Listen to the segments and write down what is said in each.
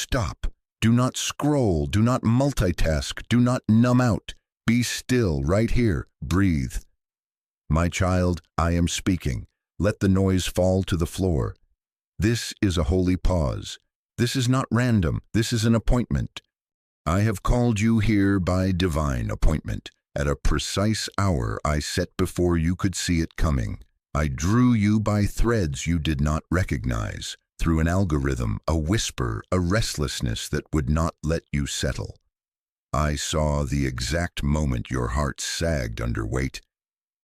stop. Do not scroll. Do not multitask. Do not numb out. Be still right here. Breathe. My child, I am speaking. Let the noise fall to the floor. This is a holy pause. This is not random. This is an appointment. I have called you here by divine appointment. At a precise hour I set before you could see it coming. I drew you by threads you did not recognize, through an algorithm, a whisper, a restlessness that would not let you settle. I saw the exact moment your heart sagged under weight.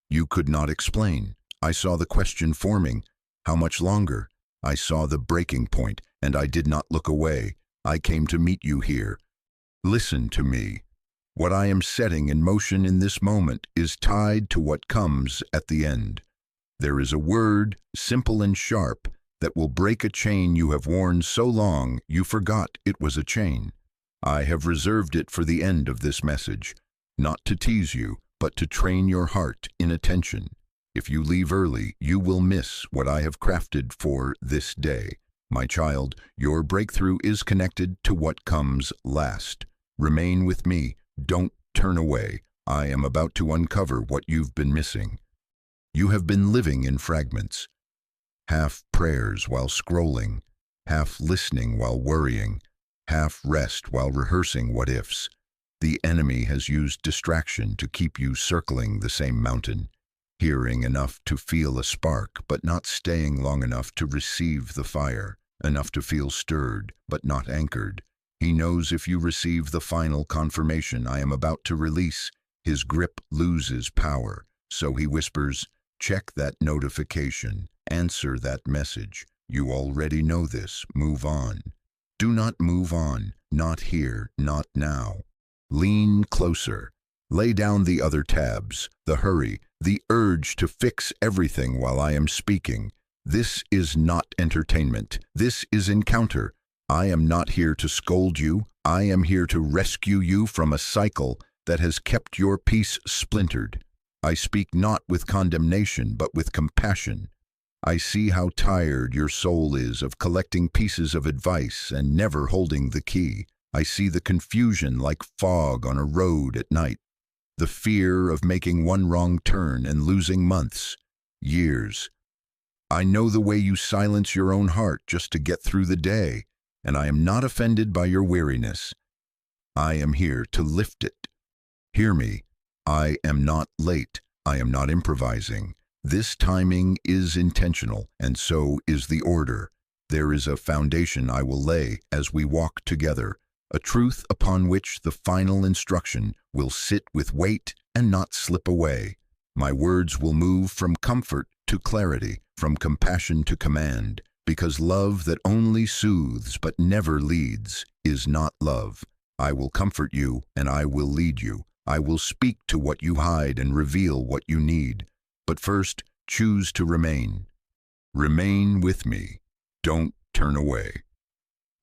You could not explain. I saw the question forming. How much longer? I saw the breaking point, and I did not look away. I came to meet you here. Listen to me. What I am setting in motion in this moment is tied to what comes at the end. There is a word, simple and sharp, that will break a chain you have worn so long you forgot it was a chain. I have reserved it for the end of this message, not to tease you, but to train your heart in attention. If you leave early, you will miss what I have crafted for this day. My child, your breakthrough is connected to what comes last. Remain with me. Don't turn away. I am about to uncover what you've been missing. You have been living in fragments. Half prayers while scrolling, half listening while worrying, half rest while rehearsing what-ifs. The enemy has used distraction to keep you circling the same mountain, hearing enough to feel a spark, but not staying long enough to receive the fire, enough to feel stirred, but not anchored. He knows if you receive the final confirmation I am about to release, his grip loses power. So he whispers, check that notification, answer that message. You already know this, move on. Do not move on, not here, not now. Lean closer. Lay down the other tabs, the hurry, the urge to fix everything while I am speaking. This is not entertainment. This is encounter. I am not here to scold you. I am here to rescue you from a cycle that has kept your peace splintered. I speak not with condemnation, but with compassion. I see how tired your soul is of collecting pieces of advice and never holding the key. I see the confusion like fog on a road at night, the fear of making one wrong turn and losing months, years. I know the way you silence your own heart just to get through the day, and I am not offended by your weariness. I am here to lift it. Hear me. I am not late. I am not improvising. This timing is intentional, and so is the order. There is a foundation I will lay as we walk together, a truth upon which the final instruction will sit with weight and not slip away. My words will move from comfort to clarity, from compassion to command, because love that only soothes but never leads is not love. I will comfort you and I will lead you. I will speak to what you hide and reveal what you need. But first, choose to remain. Remain with me. Don't turn away.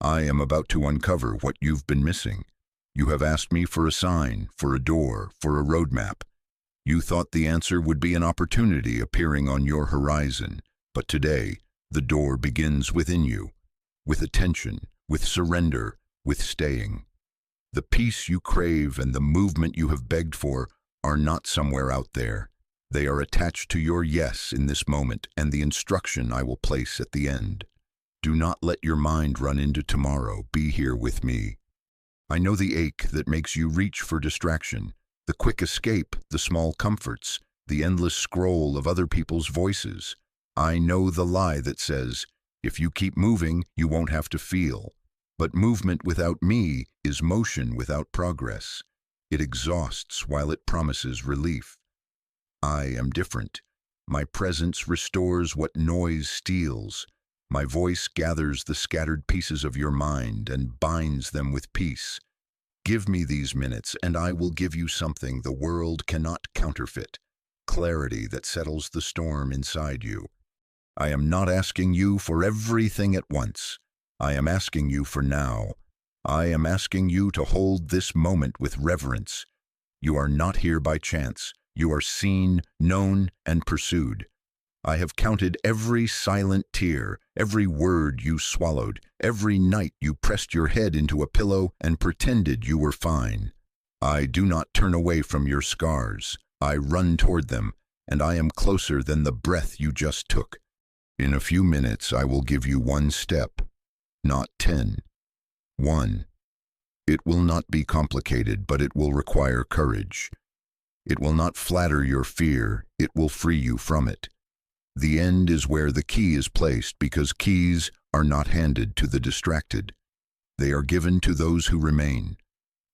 I am about to uncover what you've been missing. You have asked me for a sign, for a door, for a roadmap. You thought the answer would be an opportunity appearing on your horizon, but today, the door begins within you, with attention, with surrender, with staying. The peace you crave and the movement you have begged for are not somewhere out there. They are attached to your yes in this moment and the instruction I will place at the end. Do not let your mind run into tomorrow. Be here with me. I know the ache that makes you reach for distraction, the quick escape, the small comforts, the endless scroll of other people's voices. I know the lie that says, if you keep moving, you won't have to feel. But movement without me is motion without progress. It exhausts while it promises relief. I am different. My presence restores what noise steals. My voice gathers the scattered pieces of your mind and binds them with peace. Give me these minutes and I will give you something the world cannot counterfeit. Clarity that settles the storm inside you. I am not asking you for everything at once. I am asking you for now. I am asking you to hold this moment with reverence. You are not here by chance. You are seen, known, and pursued. I have counted every silent tear, every word you swallowed, every night you pressed your head into a pillow and pretended you were fine. I do not turn away from your scars. I run toward them, and I am closer than the breath you just took. In a few minutes I will give you one step, not 10. 1. It will not be complicated, but it will require courage. It will not flatter your fear, it will free you from it. The end is where the key is placed, because keys are not handed to the distracted. They are given to those who remain.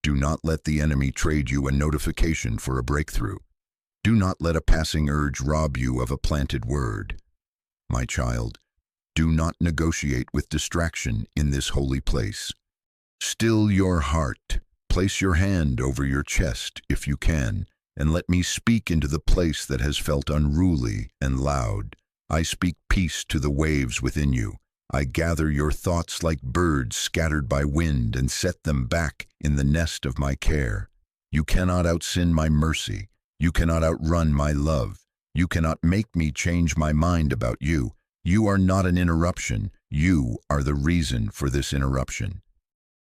Do not let the enemy trade you a notification for a breakthrough. Do not let a passing urge rob you of a planted word. My child, do not negotiate with distraction in this holy place. Still your heart. Place your hand over your chest, if you can, and let me speak into the place that has felt unruly and loud. I speak peace to the waves within you. I gather your thoughts like birds scattered by wind and set them back in the nest of my care. You cannot outsin my mercy. You cannot outrun my love. You cannot make me change my mind about you. You are not an interruption. You are the reason for this interruption.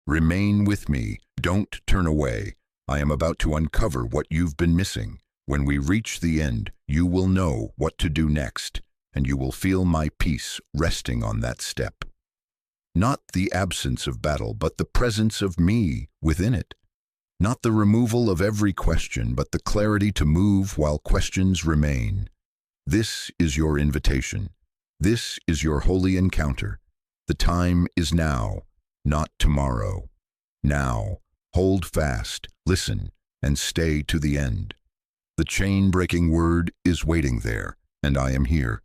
Remain with me. Don't turn away. I am about to uncover what you've been missing. When we reach the end, you will know what to do next, and you will feel my peace resting on that step. Not the absence of battle, but the presence of me within it. Not the removal of every question, but the clarity to move while questions remain. This is your invitation. This is your holy encounter. The time is now, not tomorrow. Now. Hold fast, listen, and stay to the end. The chain-breaking word is waiting there, and I am here,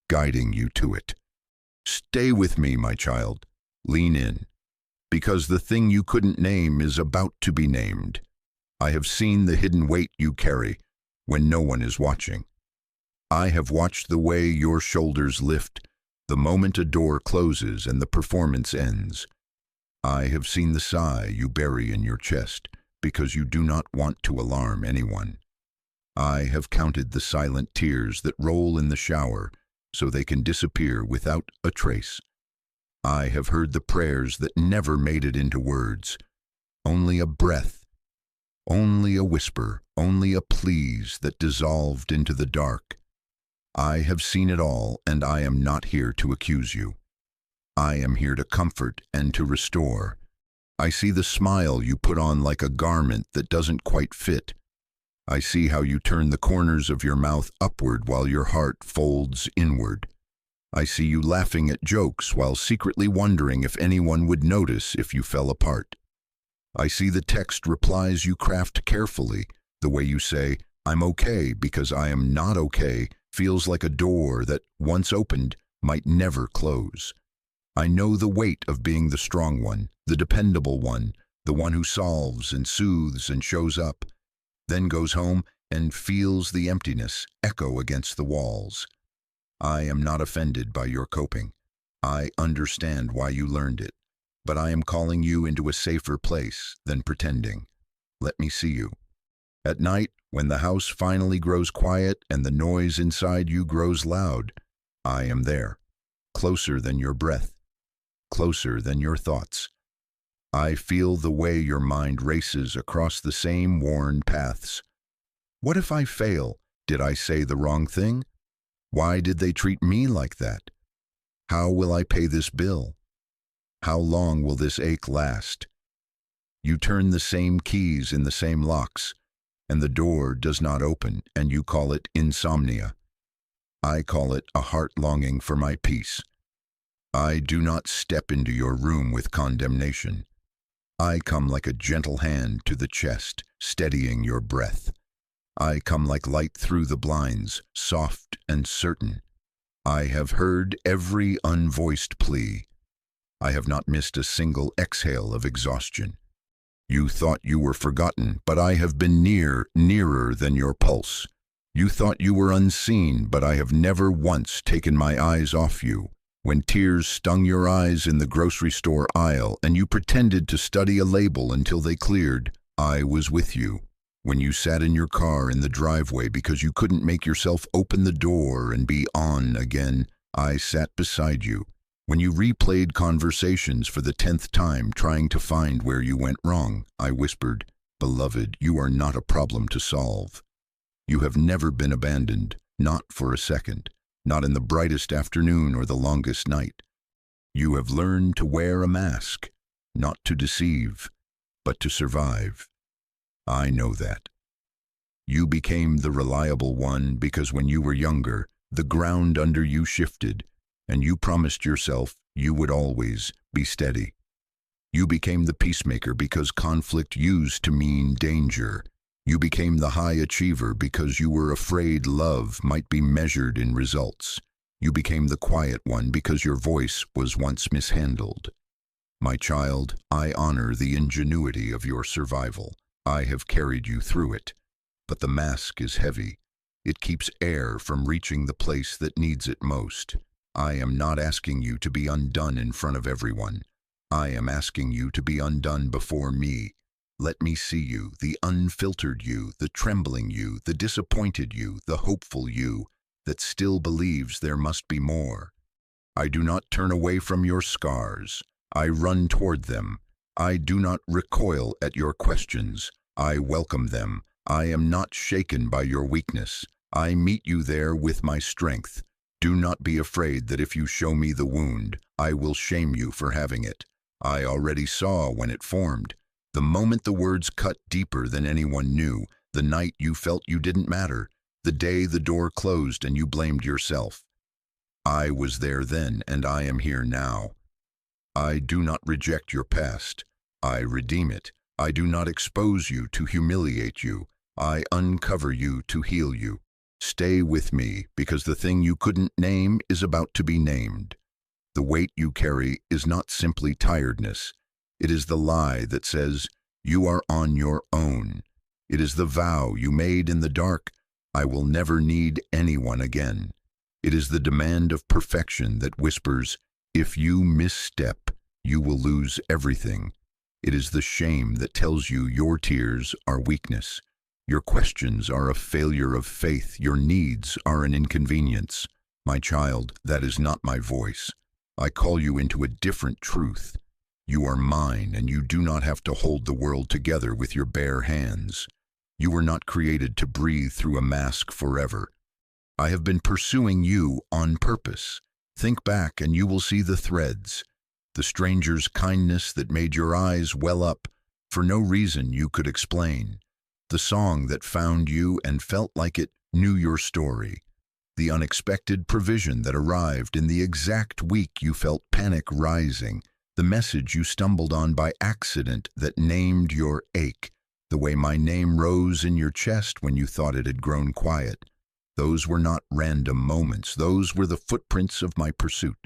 guiding you to it. Stay with me, my child. Lean in, because the thing you couldn't name is about to be named. I have seen the hidden weight you carry when no one is watching. I have watched the way your shoulders lift the moment a door closes and the performance ends. I have seen the sigh you bury in your chest because you do not want to alarm anyone. I have counted the silent tears that roll in the shower so they can disappear without a trace. I have heard the prayers that never made it into words. Only a breath, only a whisper, only a please that dissolved into the dark. I have seen it all, and I am not here to accuse you. I am here to comfort and to restore. I see the smile you put on like a garment that doesn't quite fit. I see how you turn the corners of your mouth upward while your heart folds inward. I see you laughing at jokes while secretly wondering if anyone would notice if you fell apart. I see the text replies you craft carefully. The way you say, "I'm okay because I am not okay," feels like a door that, once opened, might never close. I know the weight of being the strong one, the dependable one, the one who solves and soothes and shows up, then goes home and feels the emptiness echo against the walls. I am not offended by your coping. I understand why you learned it, but I am calling you into a safer place than pretending. Let me see you. At night, when the house finally grows quiet and the noise inside you grows loud, I am there, closer than your breath, closer than your thoughts. I feel the way your mind races across the same worn paths. What if I fail? Did I say the wrong thing? Why did they treat me like that? How will I pay this bill? How long will this ache last? You turn the same keys in the same locks, and the door does not open, and you call it insomnia. I call it a heart longing for my peace. I do not step into your room with condemnation. I come like a gentle hand to the chest, steadying your breath. I come like light through the blinds, soft and certain. I have heard every unvoiced plea. I have not missed a single exhale of exhaustion. You thought you were forgotten, but I have been nearer than your pulse. You thought you were unseen, but I have never once taken my eyes off you. When tears stung your eyes in the grocery store aisle and you pretended to study a label until they cleared, I was with you. When you sat in your car in the driveway because you couldn't make yourself open the door and be on again, I sat beside you. When you replayed conversations for the 10th time trying to find where you went wrong, I whispered, "Beloved, you are not a problem to solve." You have never been abandoned, not for a second, not in the brightest afternoon or the longest night. You have learned to wear a mask, not to deceive, but to survive. I know that. You became the reliable one because when you were younger, the ground under you shifted, and you promised yourself you would always be steady. You became the peacemaker because conflict used to mean danger. You became the high achiever because you were afraid love might be measured in results. You became the quiet one because your voice was once mishandled. My child, I honor the ingenuity of your survival. I have carried you through it. But the mask is heavy. It keeps air from reaching the place that needs it most. I am not asking you to be undone in front of everyone. I am asking you to be undone before me. Let me see you, the unfiltered you, the trembling you, the disappointed you, the hopeful you, that still believes there must be more. I do not turn away from your scars. I run toward them. I do not recoil at your questions. I welcome them. I am not shaken by your weakness. I meet you there with my strength. Do not be afraid that if you show me the wound, I will shame you for having it. I already saw when it formed. The moment the words cut deeper than anyone knew, the night you felt you didn't matter, the day the door closed and you blamed yourself. I was there then, and I am here now. I do not reject your past. I redeem it. I do not expose you to humiliate you. I uncover you to heal you. Stay with me, because the thing you couldn't name is about to be named. The weight you carry is not simply tiredness. It is the lie that says, you are on your own. It is the vow you made in the dark, I will never need anyone again. It is the demand of perfection that whispers, if you misstep, you will lose everything. It is the shame that tells you your tears are weakness. Your questions are a failure of faith. Your needs are an inconvenience. My child, that is not my voice. I call you into a different truth. You are mine, and you do not have to hold the world together with your bare hands. You were not created to breathe through a mask forever. I have been pursuing you on purpose. Think back and you will see the threads. The stranger's kindness that made your eyes well up for no reason you could explain. The song that found you and felt like it knew your story. The unexpected provision that arrived in the exact week you felt panic rising. The message you stumbled on by accident that named your ache. The way my name rose in your chest when you thought it had grown quiet. Those were not random moments. Those were the footprints of my pursuit.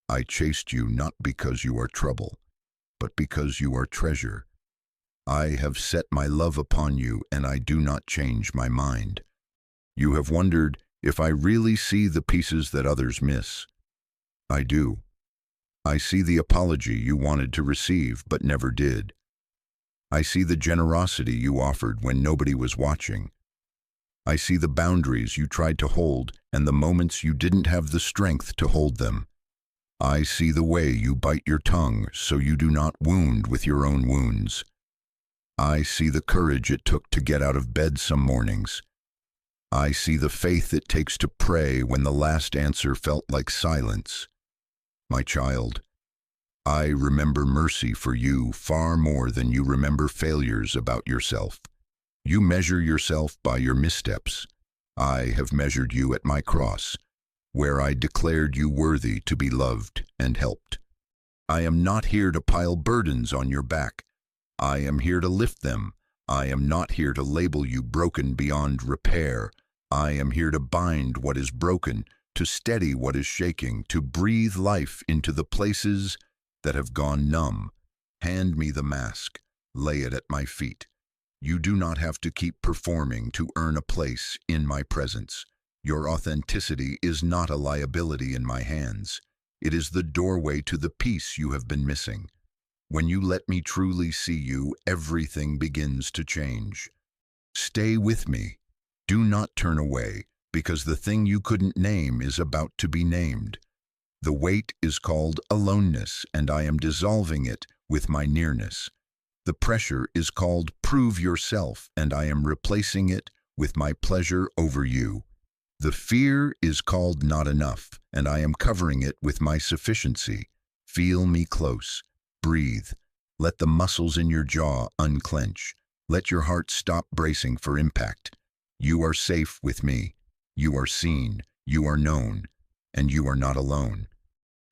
I chased you not because you are trouble, but because you are treasure. I have set my love upon you, and I do not change my mind. You have wondered if I really see the pieces that others miss. I do. I see the apology you wanted to receive but never did. I see the generosity you offered when nobody was watching. I see the boundaries you tried to hold and the moments you didn't have the strength to hold them. I see the way you bite your tongue so you do not wound with your own wounds. I see the courage it took to get out of bed some mornings. I see the faith it takes to pray when the last answer felt like silence. My child, I remember mercy for you far more than you remember failures about yourself. You measure yourself by your missteps. I have measured you at my cross, where I declared you worthy to be loved and helped. I am not here to pile burdens on your back. I am here to lift them. I am not here to label you broken beyond repair. I am here to bind what is broken, to steady what is shaking, to breathe life into the places that have gone numb. Hand me the mask. Lay it at my feet. You do not have to keep performing to earn a place in my presence. Your authenticity is not a liability in my hands. It is the doorway to the peace you have been missing. When you let me truly see you, everything begins to change. Stay with me. Do not turn away, because the thing you couldn't name is about to be named. The weight is called aloneness, and I am dissolving it with my nearness. The pressure is called prove yourself, and I am replacing it with my pleasure over you. The fear is called not enough, and I am covering it with my sufficiency. Feel me close. Breathe. Let the muscles in your jaw unclench. Let your heart stop bracing for impact. You are safe with me. You are seen. You are known. And you are not alone.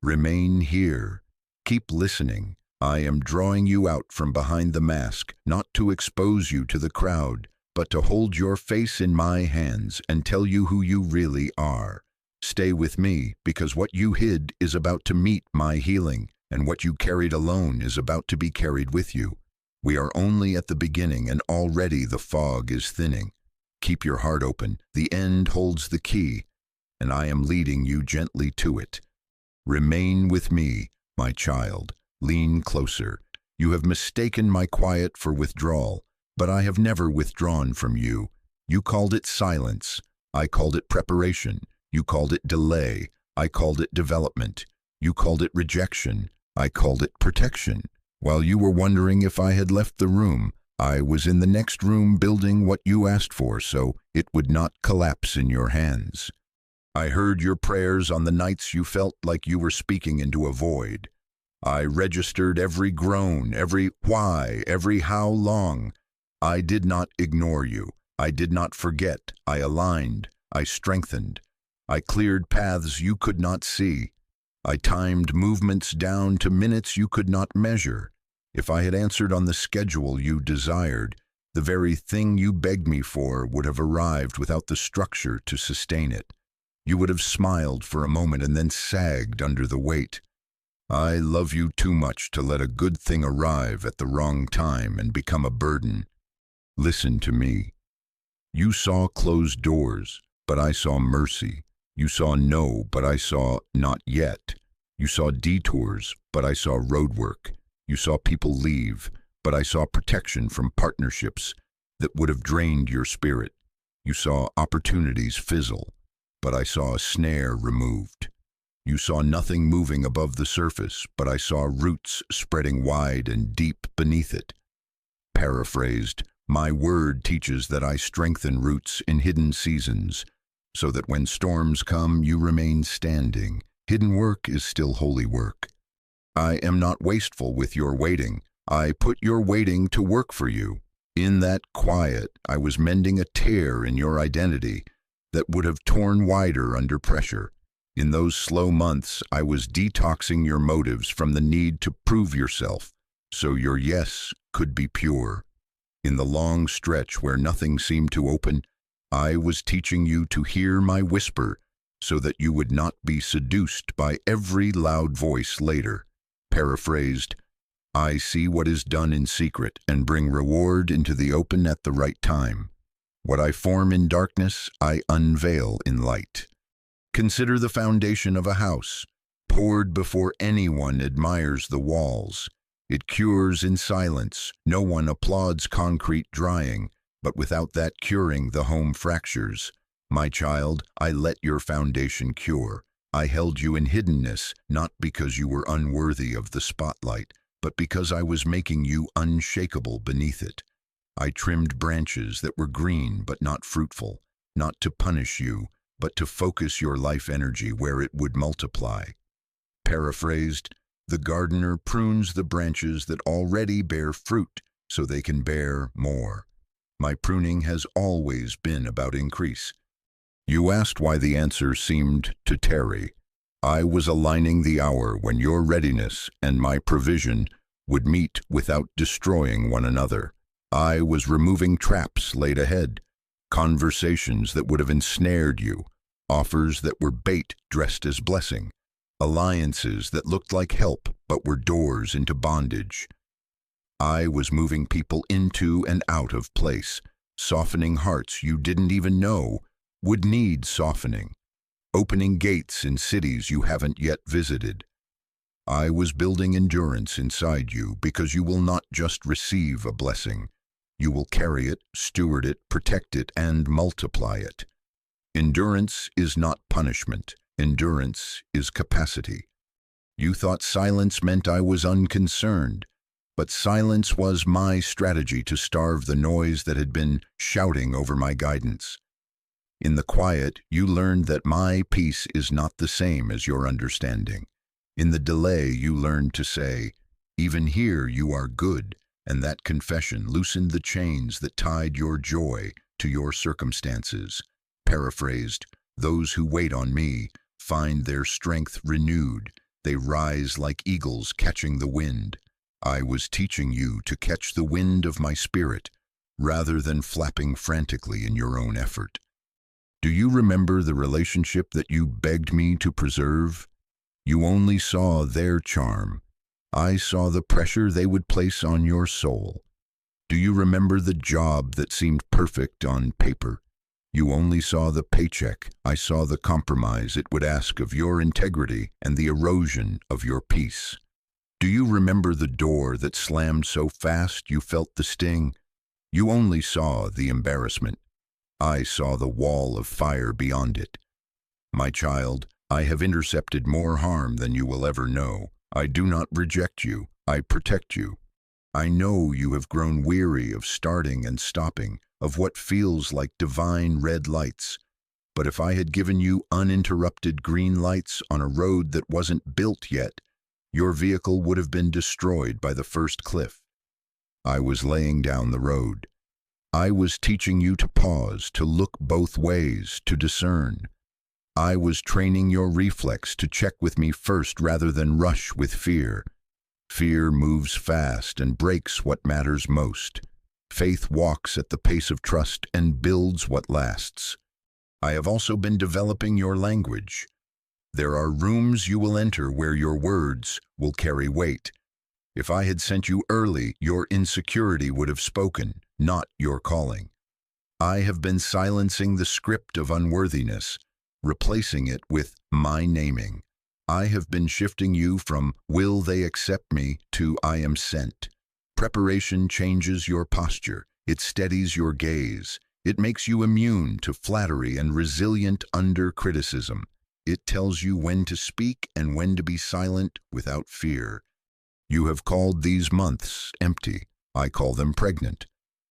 Remain here. Keep listening. I am drawing you out from behind the mask, not to expose you to the crowd, but to hold your face in my hands and tell you who you really are. Stay with me, because what you hid is about to meet my healing, and what you carried alone is about to be carried with you. We are only at the beginning, and already the fog is thinning. Keep your heart open. The end holds the key, and I am leading you gently to it. Remain with me, my child. Lean closer. You have mistaken my quiet for withdrawal, but I have never withdrawn from you. You called it silence. I called it preparation. You called it delay. I called it development. You called it rejection. I called it protection. While you were wondering if I had left the room, I was in the next room building what you asked for so it would not collapse in your hands. I heard your prayers on the nights you felt like you were speaking into a void. I registered every groan, every why, every how long. I did not ignore you. I did not forget. I aligned. I strengthened. I cleared paths you could not see. I timed movements down to minutes you could not measure. If I had answered on the schedule you desired, the very thing you begged me for would have arrived without the structure to sustain it. You would have smiled for a moment and then sagged under the weight. I love you too much to let a good thing arrive at the wrong time and become a burden. Listen to me. You saw closed doors, but I saw mercy. You saw no, but I saw not yet. You saw detours, but I saw roadwork. You saw people leave, but I saw protection from partnerships that would have drained your spirit. You saw opportunities fizzle, but I saw a snare removed. You saw nothing moving above the surface, but I saw roots spreading wide and deep beneath it. Paraphrased, my word teaches that I strengthen roots in hidden seasons, so that when storms come, you remain standing. Hidden work is still holy work. I am not wasteful with your waiting. I put your waiting to work for you. In that quiet, I was mending a tear in your identity that would have torn wider under pressure. In those slow months, I was detoxing your motives from the need to prove yourself, so your yes could be pure. In the long stretch where nothing seemed to open, I was teaching you to hear my whisper so that you would not be seduced by every loud voice later. Paraphrased, I see what is done in secret and bring reward into the open at the right time. What I form in darkness, I unveil in light. Consider the foundation of a house, poured before anyone admires the walls. It cures in silence. No one applauds concrete drying, but without that curing, the home fractures. My child, I let your foundation cure. I held you in hiddenness, not because you were unworthy of the spotlight, but because I was making you unshakable beneath it. I trimmed branches that were green but not fruitful, not to punish you, but to focus your life energy where it would multiply. Paraphrased, the gardener prunes the branches that already bear fruit so they can bear more. My pruning has always been about increase. You asked why the answer seemed to tarry. I was aligning the hour when your readiness and my provision would meet without destroying one another. I was removing traps laid ahead, conversations that would have ensnared you, offers that were bait dressed as blessing, alliances that looked like help but were doors into bondage. I was moving people into and out of place, softening hearts you didn't even know would need softening, opening gates in cities you haven't yet visited. I was building endurance inside you because you will not just receive a blessing, You will carry it, steward it, protect it, and multiply it. Endurance is not punishment. Endurance is capacity. You thought silence meant I was unconcerned, but silence was my strategy to starve the noise that had been shouting over my guidance. In the quiet, you learned that my peace is not the same as your understanding. In the delay, you learned to say, "Even here you are good," and that confession loosened the chains that tied your joy to your circumstances. Paraphrased, those who wait on me find their strength renewed. They rise like eagles catching the wind. I was teaching you to catch the wind of my spirit, rather than flapping frantically in your own effort. Do you remember the relationship that you begged me to preserve? You only saw their charm. I saw the pressure they would place on your soul. Do you remember the job that seemed perfect on paper? You only saw the paycheck. I saw the compromise it would ask of your integrity and the erosion of your peace. Do you remember the door that slammed so fast you felt the sting? You only saw the embarrassment. I saw the wall of fire beyond it. My child, I have intercepted more harm than you will ever know. I do not reject you. I protect you. I know you have grown weary of starting and stopping, of what feels like divine red lights. But if I had given you uninterrupted green lights on a road that wasn't built yet, your vehicle would have been destroyed by the first cliff. I was laying down the road. I was teaching you to pause, to look both ways, to discern. I was training your reflex to check with me first rather than rush with fear. Fear moves fast and breaks what matters most. Faith walks at the pace of trust and builds what lasts. I have also been developing your language. There are rooms you will enter where your words will carry weight. If I had sent you early, your insecurity would have spoken, not your calling. I have been silencing the script of unworthiness, replacing it with my naming. I have been shifting you from "will they accept me" to "I am sent." Preparation changes your posture. It steadies your gaze. It makes you immune to flattery and resilient under criticism. It tells you when to speak and when to be silent without fear. You have called these months empty. I call them pregnant.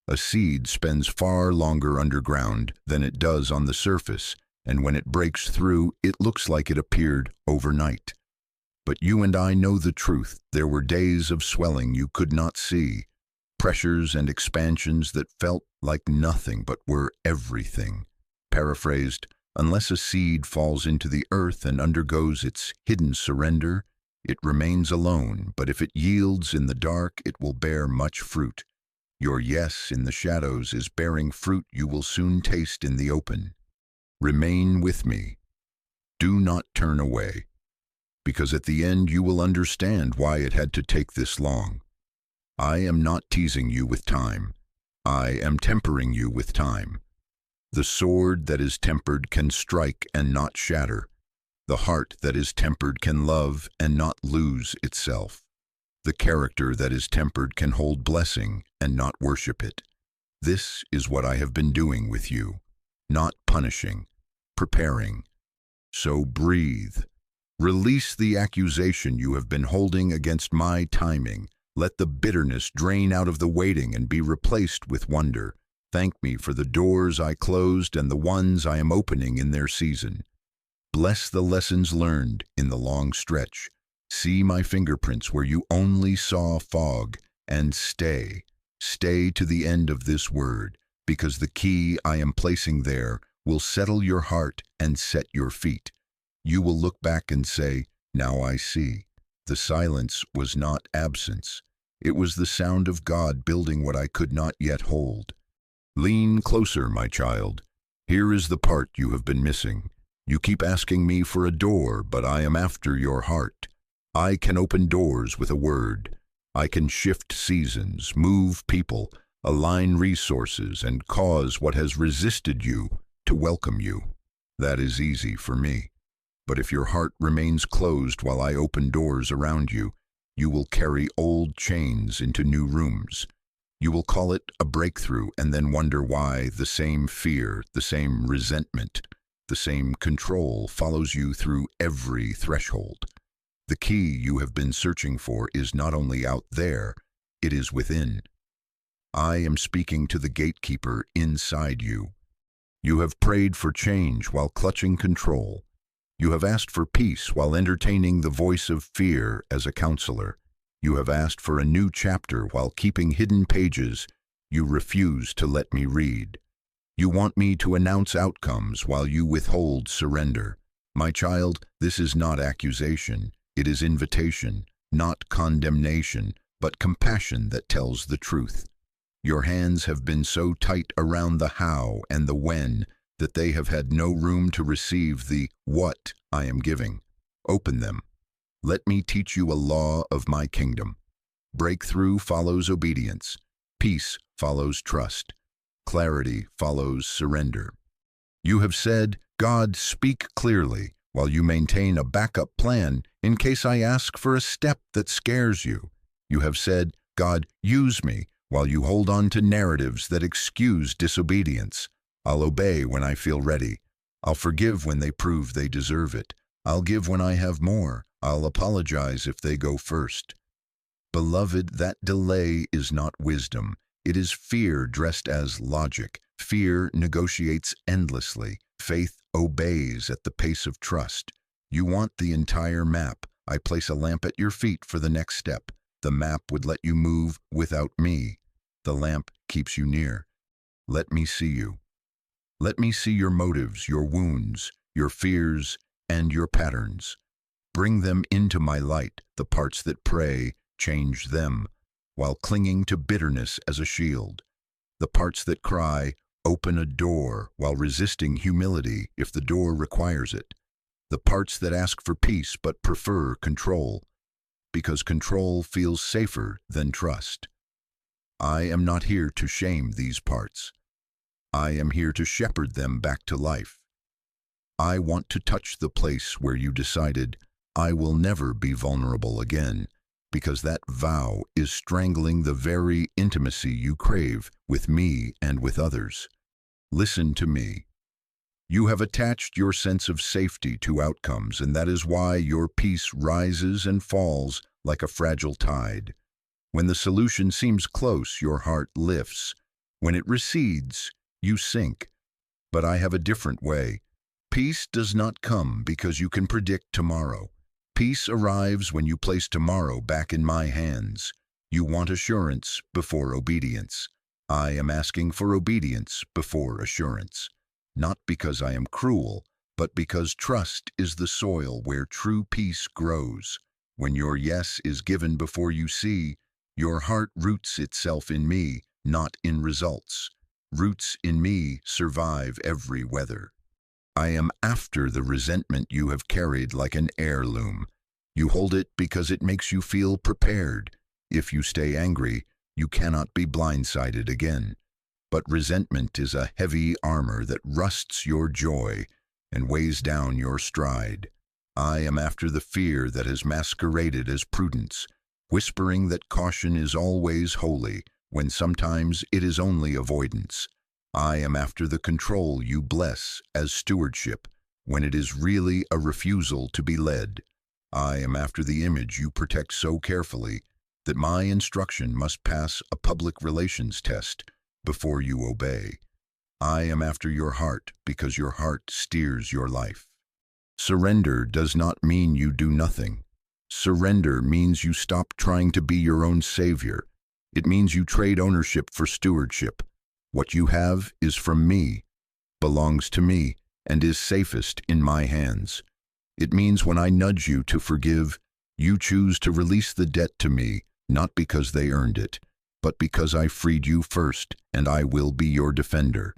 A seed spends far longer underground than it does on the surface, and when it breaks through, it looks like it appeared overnight. But you and I know the truth. There were days of swelling you could not see, pressures and expansions that felt like nothing but were everything. Paraphrased, unless a seed falls into the earth and undergoes its hidden surrender, it remains alone, but if it yields in the dark, it will bear much fruit. Your yes in the shadows is bearing fruit you will soon taste in the open. Remain with me. Do not turn away, because at the end you will understand why it had to take this long. I am not teasing you with time. I am tempering you with time. The sword that is tempered can strike and not shatter. The heart that is tempered can love and not lose itself. The character that is tempered can hold blessing and not worship it. This is what I have been doing with you, not punishing, preparing. So breathe. Release the accusation you have been holding against my timing. Let the bitterness drain out of the waiting and be replaced with wonder. Thank me for the doors I closed and the ones I am opening in their season. Bless the lessons learned in the long stretch. See my fingerprints where you only saw fog, and stay to the end of this word, because the key I am placing there will settle your heart and set your feet. You will look back and say, "Now I see." The silence was not absence. It was the sound of God building what I could not yet hold. Lean closer, my child. Here is the part you have been missing. You keep asking me for a door, but I am after your heart. I can open doors with a word. I can shift seasons, move people, align resources, and cause what has resisted you to welcome you. That is easy for me. But if your heart remains closed while I open doors around you, you will carry old chains into new rooms. You will call it a breakthrough and then wonder why the same fear, the same resentment, the same control follows you through every threshold. The key you have been searching for is not only out there, it is within. I am speaking to the gatekeeper inside you. You have prayed for change while clutching control. You have asked for peace while entertaining the voice of fear as a counselor. You have asked for a new chapter while keeping hidden pages you refuse to let me read. You want me to announce outcomes while you withhold surrender. My child, this is not accusation. It is invitation, not condemnation, but compassion that tells the truth. Your hands have been so tight around the how and the when that they have had no room to receive the what I am giving. Open them. Let me teach you a law of my kingdom. Breakthrough follows obedience. Peace follows trust. Clarity follows surrender. You have said, God, speak clearly, while you maintain a backup plan in case I ask for a step that scares you. You have said, God, use me, while you hold on to narratives that excuse disobedience. I'll obey when I feel ready. I'll forgive when they prove they deserve it. I'll give when I have more. I'll apologize if they go first. Beloved, that delay is not wisdom. It is fear dressed as logic. Fear negotiates endlessly. Faith obeys at the pace of trust. You want the entire map. I place a lamp at your feet for the next step. The map would let you move without me. The lamp keeps you near. Let me see you. Let me see your motives, your wounds, your fears, and your patterns. Bring them into my light. The parts that pray, change them, while clinging to bitterness as a shield. The parts that cry, open a door, while resisting humility if the door requires it. The parts that ask for peace but prefer control, because control feels safer than trust. I am not here to shame these parts. I am here to shepherd them back to life. I want to touch the place where you decided, I will never be vulnerable again, because that vow is strangling the very intimacy you crave with me and with others. Listen to me. You have attached your sense of safety to outcomes, and that is why your peace rises and falls like a fragile tide. When the solution seems close, your heart lifts. When it recedes, you sink. But I have a different way. Peace does not come because you can predict tomorrow. Peace arrives when you place tomorrow back in my hands. You want assurance before obedience. I am asking for obedience before assurance. Not because I am cruel, but because trust is the soil where true peace grows. When your yes is given before you see, your heart roots itself in me, not in results. Roots in me survive every weather. I am after the resentment you have carried like an heirloom. You hold it because it makes you feel prepared. If you stay angry, you cannot be blindsided again. But resentment is a heavy armor that rusts your joy and weighs down your stride. I am after the fear that has masqueraded as prudence, whispering that caution is always holy, when sometimes it is only avoidance. I am after the control you bless as stewardship, when it is really a refusal to be led. I am after the image you protect so carefully that my instruction must pass a public relations test before you obey. I am after your heart because your heart steers your life. Surrender does not mean you do nothing. Surrender means you stop trying to be your own savior. It means you trade ownership for stewardship. What you have is from me, belongs to me, and is safest in my hands. It means when I nudge you to forgive, you choose to release the debt to me, not because they earned it, but because I freed you first, and I will be your defender.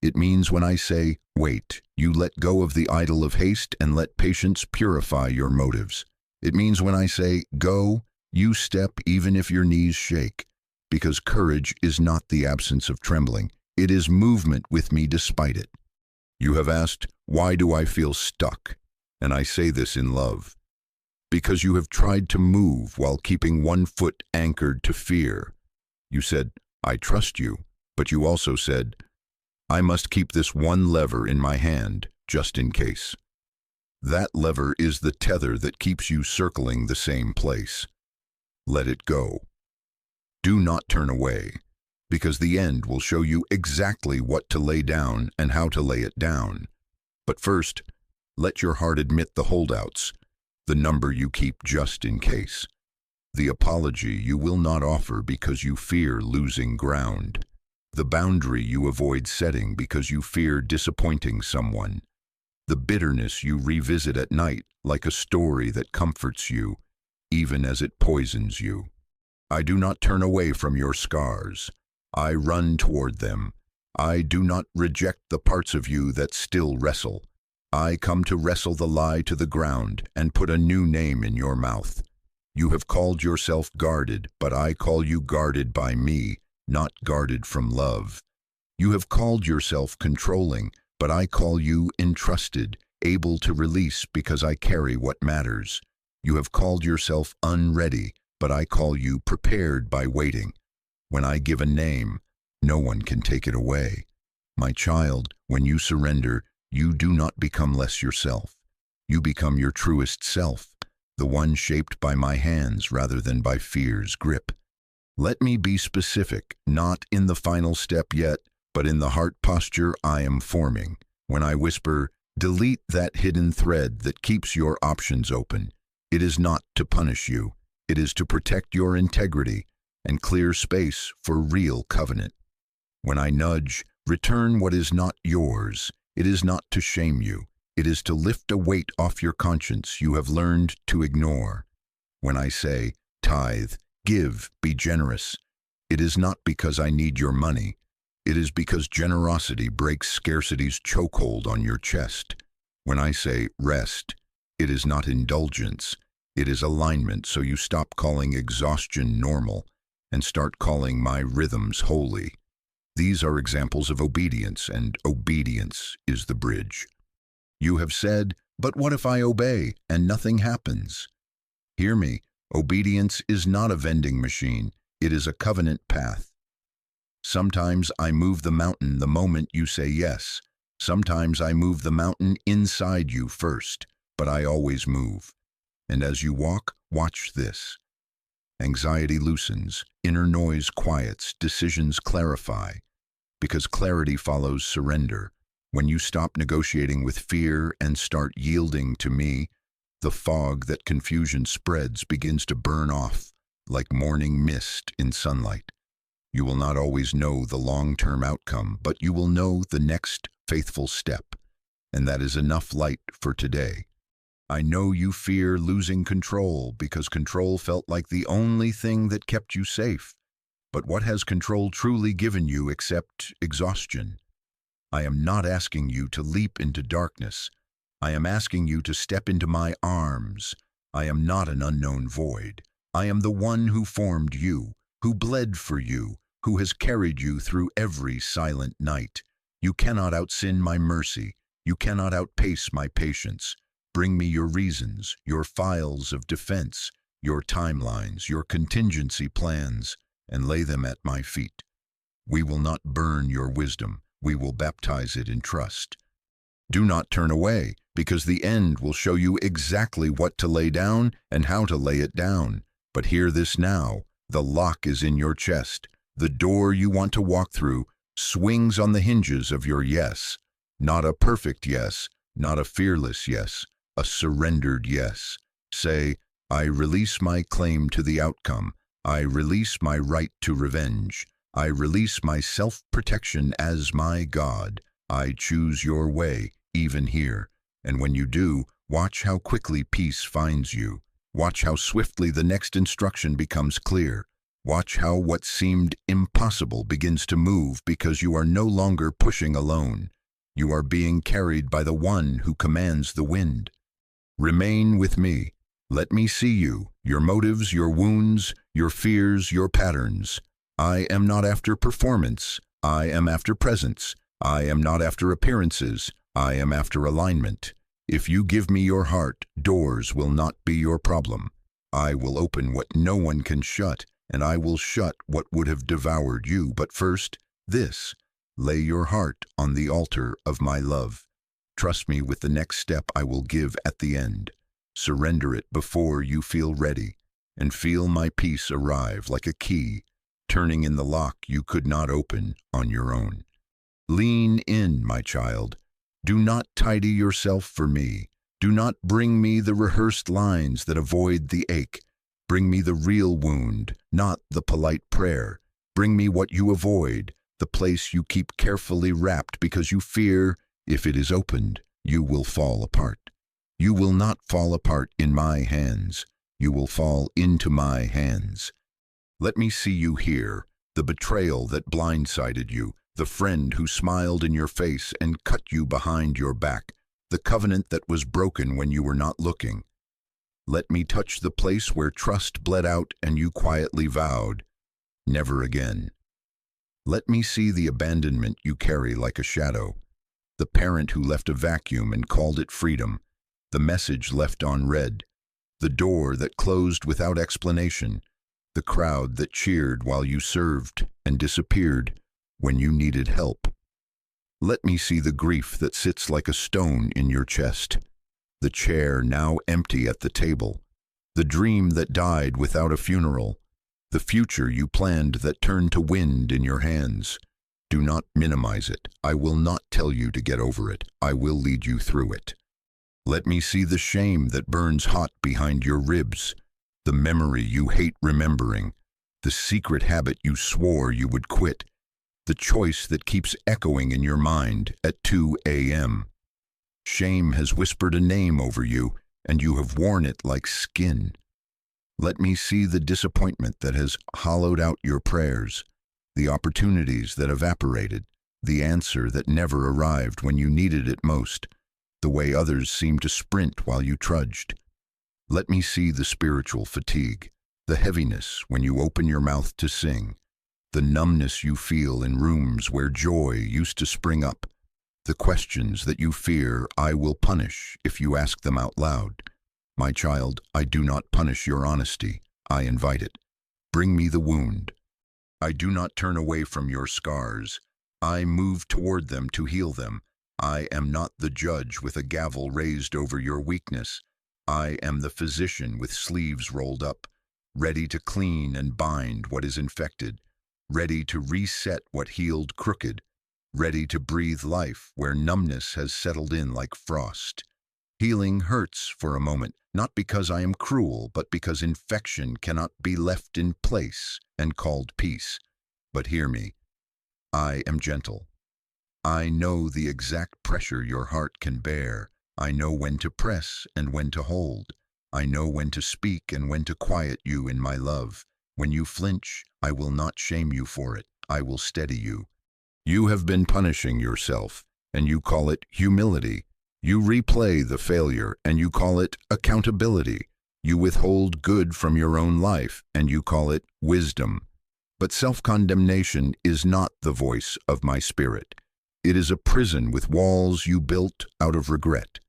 It means when I say, wait, you let go of the idol of haste and let patience purify your motives. It means when I say, go, you step even if your knees shake. Because courage is not the absence of trembling. It is movement with me despite it. You have asked, why do I feel stuck? And I say this in love. Because you have tried to move while keeping one foot anchored to fear. You said, I trust you, but you also said, I must keep this one lever in my hand, just in case. That lever is the tether that keeps you circling the same place. Let it go. Do not turn away, because the end will show you exactly what to lay down and how to lay it down. But first, let your heart admit the holdouts, the number you keep just in case, the apology you will not offer because you fear losing ground, the boundary you avoid setting because you fear disappointing someone, the bitterness you revisit at night like a story that comforts you, even as it poisons you. I do not turn away from your scars. I run toward them. I do not reject the parts of you that still wrestle. I come to wrestle the lie to the ground and put a new name in your mouth. You have called yourself guarded, but I call you guarded by me, not guarded from love. You have called yourself controlling, but I call you entrusted, able to release because I carry what matters. You have called yourself unready, but I call you prepared by waiting. When I give a name, no one can take it away. My child, when you surrender, you do not become less yourself. You become your truest self, the one shaped by my hands rather than by fear's grip. Let me be specific, not in the final step yet, but in the heart posture I am forming. When I whisper, delete that hidden thread that keeps your options open, it is not to punish you. It is to protect your integrity and clear space for real covenant. When I nudge, return what is not yours, it is not to shame you. It is to lift a weight off your conscience you have learned to ignore. When I say, tithe, give, be generous, it is not because I need your money. It is because generosity breaks scarcity's chokehold on your chest. When I say rest, it is not indulgence. It is alignment, so you stop calling exhaustion normal and start calling my rhythms holy. These are examples of obedience, and obedience is the bridge. You have said, but what if I obey and nothing happens? Hear me, obedience is not a vending machine, it is a covenant path. Sometimes I move the mountain the moment you say yes. Sometimes I move the mountain inside you first, but I always move. And as you walk, watch this. Anxiety loosens, inner noise quiets, decisions clarify, because clarity follows surrender. When you stop negotiating with fear and start yielding to me, the fog that confusion spreads begins to burn off like morning mist in sunlight. You will not always know the long-term outcome, but you will know the next faithful step, and that is enough light for today. I know you fear losing control because control felt like the only thing that kept you safe. But what has control truly given you except exhaustion? I am not asking you to leap into darkness. I am asking you to step into my arms. I am not an unknown void. I am the one who formed you, who bled for you, who has carried you through every silent night. You cannot outsin my mercy. You cannot outpace my patience. Bring me your reasons, your files of defense, your timelines, your contingency plans, and lay them at my feet. We will not burn your wisdom. We will baptize it in trust. Do not turn away, because the end will show you exactly what to lay down and how to lay it down. But hear this now. The lock is in your chest. The door you want to walk through swings on the hinges of your yes. Not a perfect yes, not a fearless yes, a surrendered yes. Say, I release my claim to the outcome. I release my right to revenge. I release my self-protection as my God. I choose your way, even here. And when you do, watch how quickly peace finds you. Watch how swiftly the next instruction becomes clear. Watch how what seemed impossible begins to move because you are no longer pushing alone. You are being carried by the one who commands the wind. Remain with me. Let me see you, your motives, your wounds, your fears, your patterns. I am not after performance. I am after presence. I am not after appearances. I am after alignment. If you give me your heart, doors will not be your problem. I will open what no one can shut, and I will shut what would have devoured you. But first, this, lay your heart on the altar of my love. Trust me with the next step I will give at the end. Surrender it before you feel ready, and feel my peace arrive like a key, turning in the lock you could not open on your own. Lean in, my child. Do not tidy yourself for me. Do not bring me the rehearsed lines that avoid the ache. Bring me the real wound, not the polite prayer. Bring me what you avoid, the place you keep carefully wrapped because you fear, if it is opened, you will fall apart. You will not fall apart in my hands. You will fall into my hands. Let me see you here, the betrayal that blindsided you, the friend who smiled in your face and cut you behind your back, the covenant that was broken when you were not looking. Let me touch the place where trust bled out and you quietly vowed, never again. Let me see the abandonment you carry like a shadow, the parent who left a vacuum and called it freedom, the message left unread, the door that closed without explanation, the crowd that cheered while you served and disappeared when you needed help. Let me see the grief that sits like a stone in your chest, the chair now empty at the table, the dream that died without a funeral, the future you planned that turned to wind in your hands. Do not minimize it. I will not tell you to get over it. I will lead you through it. Let me see the shame that burns hot behind your ribs, the memory you hate remembering, the secret habit you swore you would quit, the choice that keeps echoing in your mind at 2 a.m. Shame has whispered a name over you, and you have worn it like skin. Let me see the disappointment that has hollowed out your prayers, the opportunities that evaporated, the answer that never arrived when you needed it most, the way others seemed to sprint while you trudged. Let me see the spiritual fatigue, the heaviness when you open your mouth to sing, the numbness you feel in rooms where joy used to spring up, the questions that you fear I will punish if you ask them out loud. My child, I do not punish your honesty. I invite it. Bring me the wound. I do not turn away from your scars. I move toward them to heal them. I am not the judge with a gavel raised over your weakness. I am the physician with sleeves rolled up, ready to clean and bind what is infected, ready to reset what healed crooked, ready to breathe life where numbness has settled in like frost. Healing hurts for a moment, not because I am cruel, but because infection cannot be left in place and called peace. But hear me, I am gentle. I know the exact pressure your heart can bear. I know when to press and when to hold. I know when to speak and when to quiet you in my love. When you flinch, I will not shame you for it. I will steady you. You have been punishing yourself, and you call it humility. You replay the failure, and you call it accountability. You withhold good from your own life, and you call it wisdom. But self-condemnation is not the voice of my spirit. It is a prison with walls you built out of regret.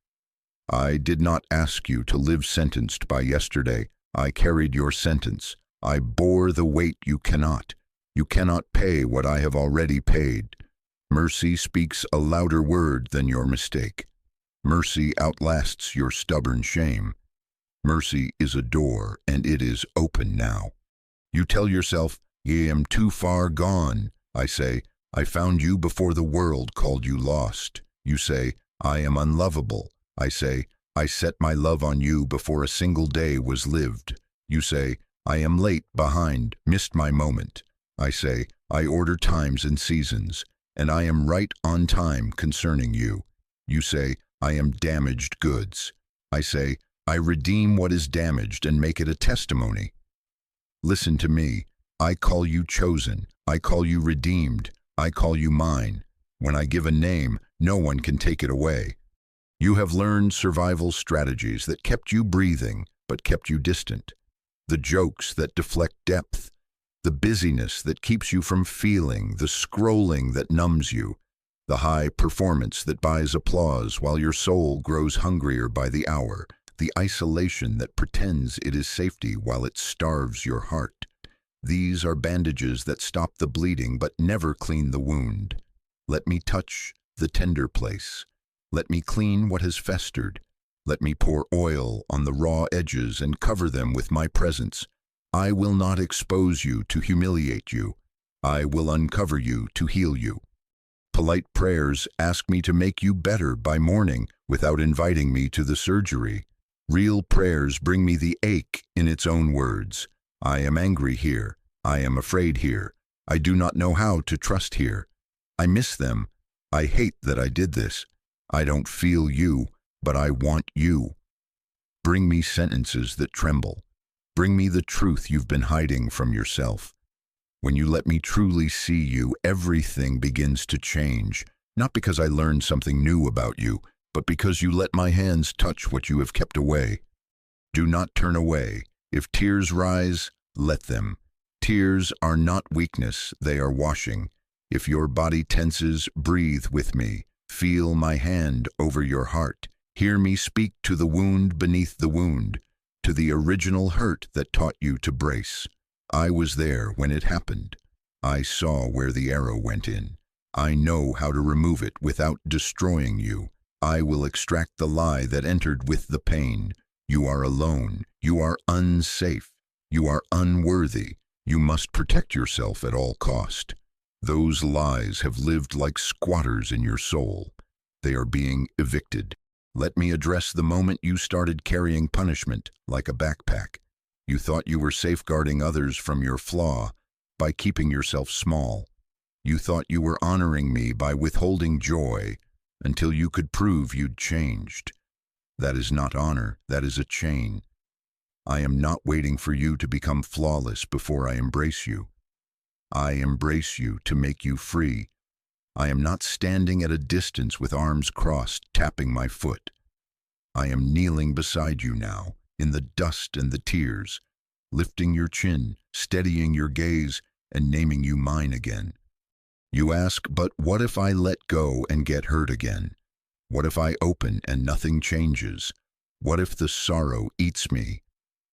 I did not ask you to live sentenced by yesterday. I carried your sentence. I bore the weight you cannot. You cannot pay what I have already paid. Mercy speaks a louder word than your mistake. Mercy outlasts your stubborn shame. Mercy is a door, and it is open now. You tell yourself, "I am too far gone." I say, "I found you before the world called you lost." You say, "I am unlovable." I say, "I set my love on you before a single day was lived." You say, "I am late, behind, missed my moment." I say, "I order times and seasons, and I am right on time concerning you." You say, "I am damaged goods." I say, "I redeem what is damaged and make it a testimony." Listen to me. I call you chosen. I call you redeemed. I call you mine. When I give a name, no one can take it away. You have learned survival strategies that kept you breathing, but kept you distant. The jokes that deflect depth. The busyness that keeps you from feeling. The scrolling that numbs you. The high performance that buys applause while your soul grows hungrier by the hour. The isolation that pretends it is safety while it starves your heart. These are bandages that stop the bleeding but never clean the wound. Let me touch the tender place. Let me clean what has festered. Let me pour oil on the raw edges and cover them with my presence. I will not expose you to humiliate you. I will uncover you to heal you. Polite prayers ask me to make you better by morning without inviting me to the surgery. Real prayers bring me the ache in its own words. I am angry here. I am afraid here. I do not know how to trust here. I miss them. I hate that I did this. I don't feel you, but I want you. Bring me sentences that tremble. Bring me the truth you've been hiding from yourself. When you let me truly see you, everything begins to change, not because I learned something new about you, but because you let my hands touch what you have kept away. Do not turn away. If tears rise, let them. Tears are not weakness, they are washing. If your body tenses, breathe with me. Feel my hand over your heart. Hear me speak to the wound beneath the wound, to the original hurt that taught you to brace. I was there when it happened. I saw where the arrow went in. I know how to remove it without destroying you. I will extract the lie that entered with the pain. You are alone. You are unsafe. You are unworthy. You must protect yourself at all cost. Those lies have lived like squatters in your soul. They are being evicted. Let me address the moment you started carrying punishment like a backpack. You thought you were safeguarding others from your flaw by keeping yourself small. You thought you were honoring me by withholding joy until you could prove you'd changed. That is not honor, that is a chain. I am not waiting for you to become flawless before I embrace you. I embrace you to make you free. I am not standing at a distance with arms crossed, tapping my foot. I am kneeling beside you now, in the dust and the tears, lifting your chin, steadying your gaze, and naming you mine again. You ask, but what if I let go and get hurt again? What if I open and nothing changes? What if the sorrow eats me?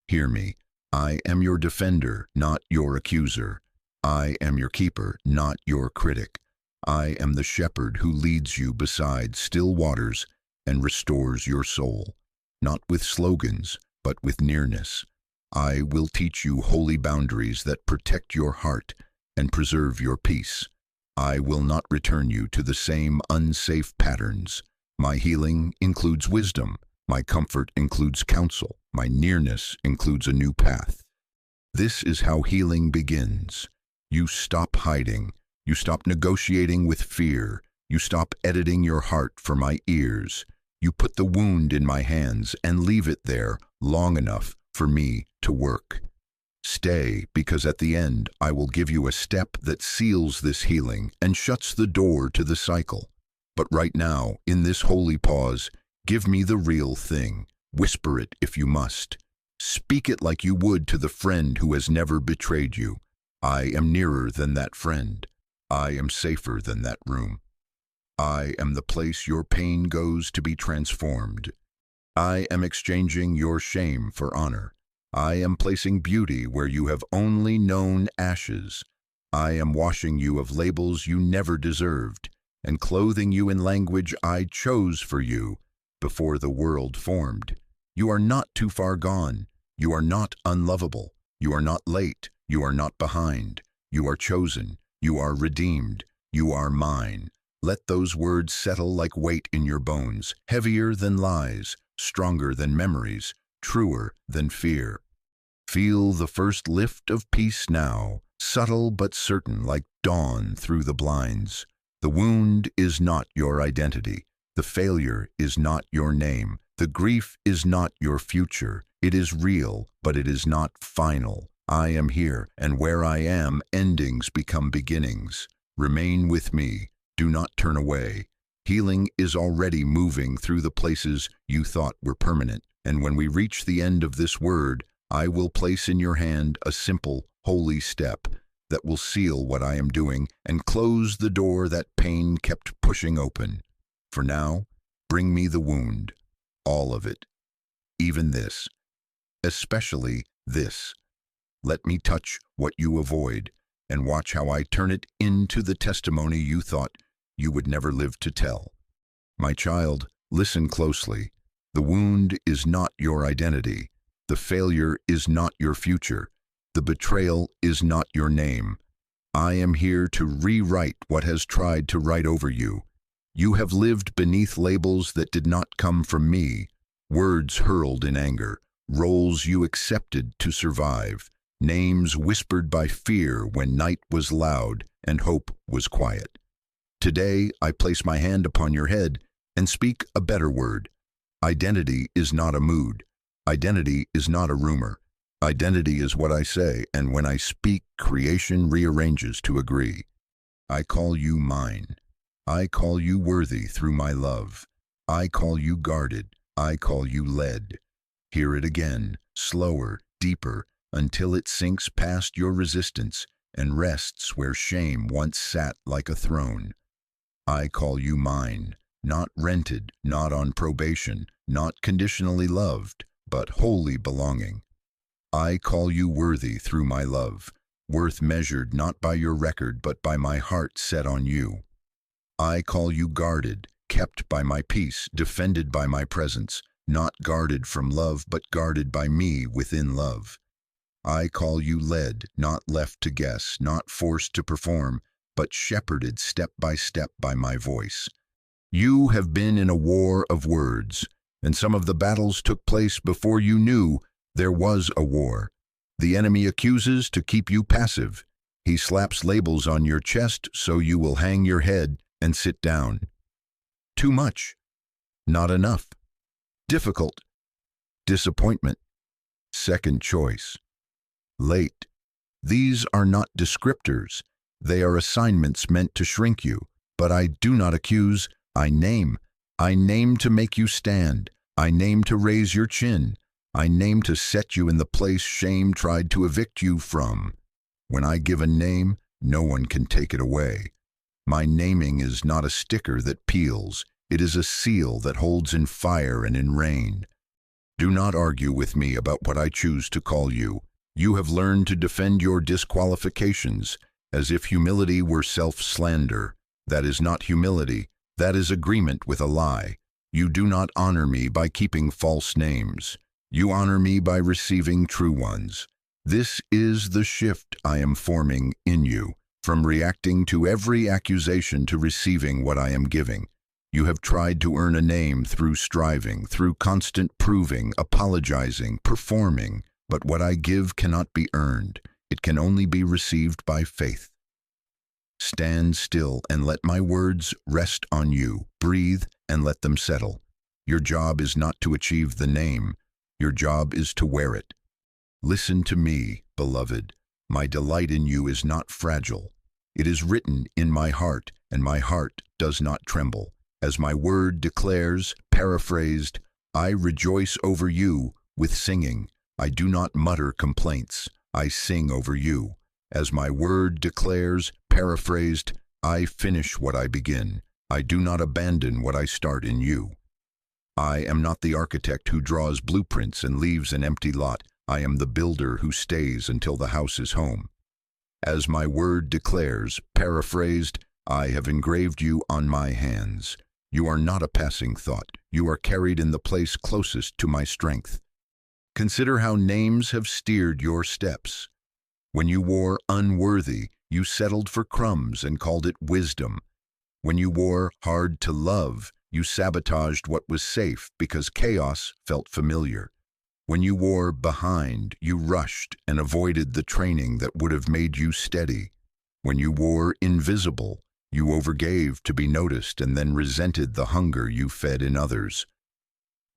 Hear me. I am your defender, not your accuser. I am your keeper, not your critic. I am the shepherd who leads you beside still waters and restores your soul, not with slogans, but with nearness. I will teach you holy boundaries that protect your heart and preserve your peace. I will not return you to the same unsafe patterns. My healing includes wisdom. My comfort includes counsel. My nearness includes a new path. This is how healing begins. You stop hiding. You stop negotiating with fear. You stop editing your heart for my ears. You put the wound in my hands and leave it there long enough for me to work. Stay, because at the end I will give you a step that seals this healing and shuts the door to the cycle. But right now, in this holy pause, give me the real thing. Whisper it if you must. Speak it like you would to the friend who has never betrayed you. I am nearer than that friend. I am safer than that room. I am the place your pain goes to be transformed. I am exchanging your shame for honor. I am placing beauty where you have only known ashes. I am washing you of labels you never deserved and clothing you in language I chose for you before the world formed. You are not too far gone. You are not unlovable. You are not late. You are not behind. You are chosen. You are redeemed. You are mine. Let those words settle like weight in your bones, heavier than lies, stronger than memories, truer than fear. Feel the first lift of peace now, subtle but certain like dawn through the blinds. The wound is not your identity. The failure is not your name. The grief is not your future. It is real, but it is not final. I am here, and where I am, endings become beginnings. Remain with me. Do not turn away. Healing is already moving through the places you thought were permanent. And when we reach the end of this word, I will place in your hand a simple, holy step that will seal what I am doing and close the door that pain kept pushing open. For now, bring me the wound, all of it, even this, especially this. Let me touch what you avoid, and watch how I turn it into the testimony you thought you would never live to tell. My child, listen closely. The wound is not your identity. The failure is not your future. The betrayal is not your name. I am here to rewrite what has tried to write over you. You have lived beneath labels that did not come from me, words hurled in anger, roles you accepted to survive, names whispered by fear when night was loud and hope was quiet. Today, I place my hand upon your head and speak a better word. Identity is not a mood. Identity is not a rumor. Identity is what I say, and when I speak, creation rearranges to agree. I call you mine. I call you worthy through my love. I call you guarded. I call you led. Hear it again, slower, deeper, until it sinks past your resistance and rests where shame once sat like a throne. I call you mine, not rented, not on probation, not conditionally loved, but wholly belonging. I call you worthy through my love, worth measured not by your record but by my heart set on you. I call you guarded, kept by my peace, defended by my presence, not guarded from love but guarded by me within love. I call you led, not left to guess, not forced to perform, but shepherded step by my voice. You have been in a war of words, and some of the battles took place before you knew there was a war. The enemy accuses to keep you passive. He slaps labels on your chest so you will hang your head and sit down. Too much. Not enough. Difficult. Disappointment. Second choice. Late. These are not descriptors. They are assignments meant to shrink you. But I do not accuse, I name. I name to make you stand. I name to raise your chin. I name to set you in the place shame tried to evict you from. When I give a name, no one can take it away. My naming is not a sticker that peels. It is a seal that holds in fire and in rain. Do not argue with me about what I choose to call you. You have learned to defend your disqualifications as if humility were self-slander. That is not humility. That is agreement with a lie. You do not honor me by keeping false names. You honor me by receiving true ones. This is the shift I am forming in you, from reacting to every accusation to receiving what I am giving. You have tried to earn a name through striving, through constant proving, apologizing, performing, but what I give cannot be earned. It can only be received by faith. Stand still and let my words rest on you. Breathe and let them settle. Your job is not to achieve the name. Your job is to wear it. Listen to me, beloved. My delight in you is not fragile. It is written in my heart, and my heart does not tremble. As my word declares, paraphrased, I rejoice over you with singing. I do not mutter complaints. I sing over you. As my word declares, paraphrased, I finish what I begin. I do not abandon what I start in you. I am not the architect who draws blueprints and leaves an empty lot. I am the builder who stays until the house is home. As my word declares, paraphrased, I have engraved you on my hands. You are not a passing thought. You are carried in the place closest to my strength. Consider how names have steered your steps. When you wore unworthy, you settled for crumbs and called it wisdom. When you wore hard to love, you sabotaged what was safe because chaos felt familiar. When you wore behind, you rushed and avoided the training that would have made you steady. When you wore invisible, you overgave to be noticed and then resented the hunger you fed in others.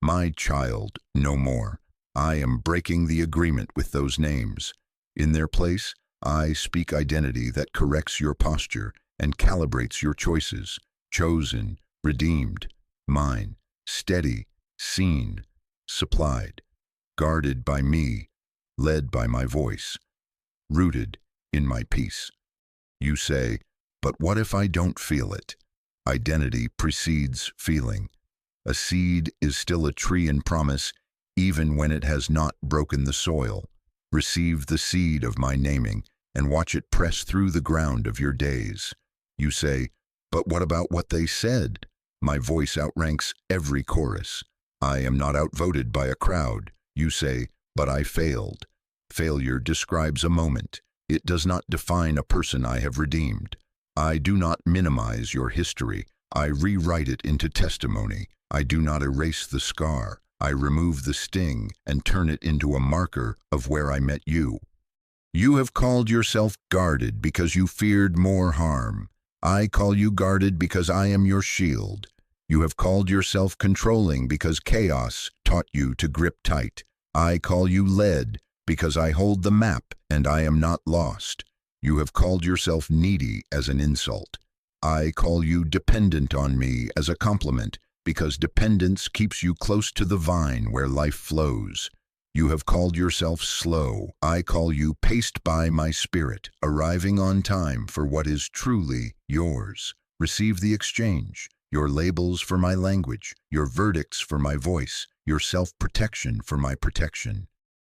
My child, no more. I am breaking the agreement with those names. In their place, I speak identity that corrects your posture and calibrates your choices. Chosen, redeemed, mine, steady, seen, supplied, guarded by me, led by my voice, rooted in my peace. You say, but what if I don't feel it? Identity precedes feeling. A seed is still a tree in promise even when it has not broken the soil. Receive the seed of my naming and watch it press through the ground of your days. You say, but what about what they said? My voice outranks every chorus. I am not outvoted by a crowd. You say, but I failed. Failure describes a moment. It does not define a person I have redeemed. I do not minimize your history. I rewrite it into testimony. I do not erase the scar. I remove the sting and turn it into a marker of where I met you. You have called yourself guarded because you feared more harm. I call you guarded because I am your shield. You have called yourself controlling because chaos taught you to grip tight. I call you led because I hold the map and I am not lost. You have called yourself needy as an insult. I call you dependent on me as a compliment because dependence keeps you close to the vine where life flows. You have called yourself slow. I call you paced by my spirit, arriving on time for what is truly yours. Receive the exchange, your labels for my language, your verdicts for my voice, your self-protection for my protection.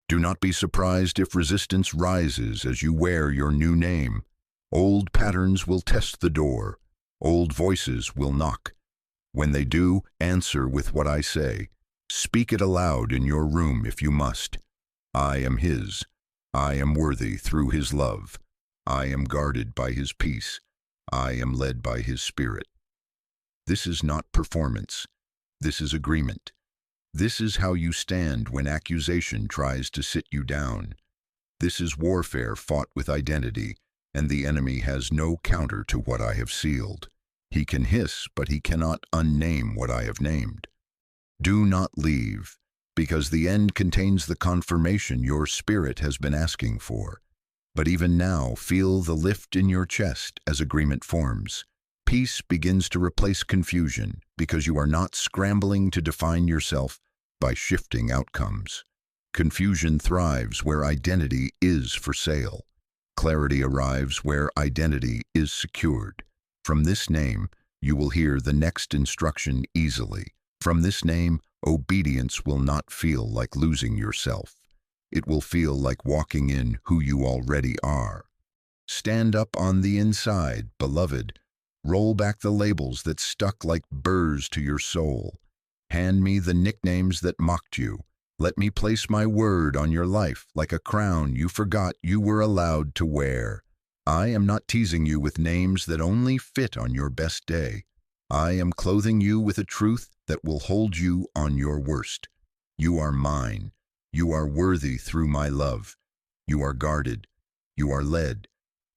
Do not be surprised if resistance rises as you wear your new name. Old patterns will test the door. Old voices will knock. When they do, answer with what I say. Speak it aloud in your room if you must. I am his. I am worthy through his love. I am guarded by his peace. I am led by his spirit. This is not performance. This is agreement. This is how you stand when accusation tries to sit you down. This is warfare fought with identity, and the enemy has no counter to what I have sealed. He can hiss, but he cannot unname what I have named. Do not leave, because the end contains the confirmation your spirit has been asking for. But even now, feel the lift in your chest as agreement forms. Peace begins to replace confusion because you are not scrambling to define yourself by shifting outcomes. Confusion thrives where identity is for sale. Clarity arrives where identity is secured. From this name, you will hear the next instruction easily. From this name, obedience will not feel like losing yourself. It will feel like walking in who you already are. Stand up on the inside, beloved. Roll back the labels that stuck like burrs to your soul. Hand me the nicknames that mocked you. Let me place my word on your life like a crown you forgot you were allowed to wear. I am not teasing you with names that only fit on your best day. I am clothing you with a truth that will hold you on your worst. You are mine. You are worthy through my love. You are guarded. You are led.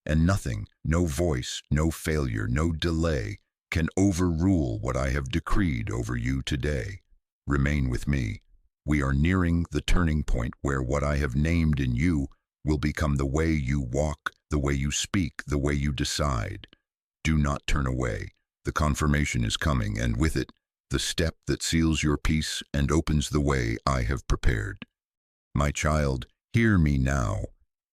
And nothing, no voice, no failure, no delay can overrule what I have decreed over you today. Remain with me. We are nearing the turning point where what I have named in you will become the way you walk, the way you speak, the way you decide. Do not turn away. The confirmation is coming, and with it, the step that seals your peace and opens the way I have prepared. My child, hear me now.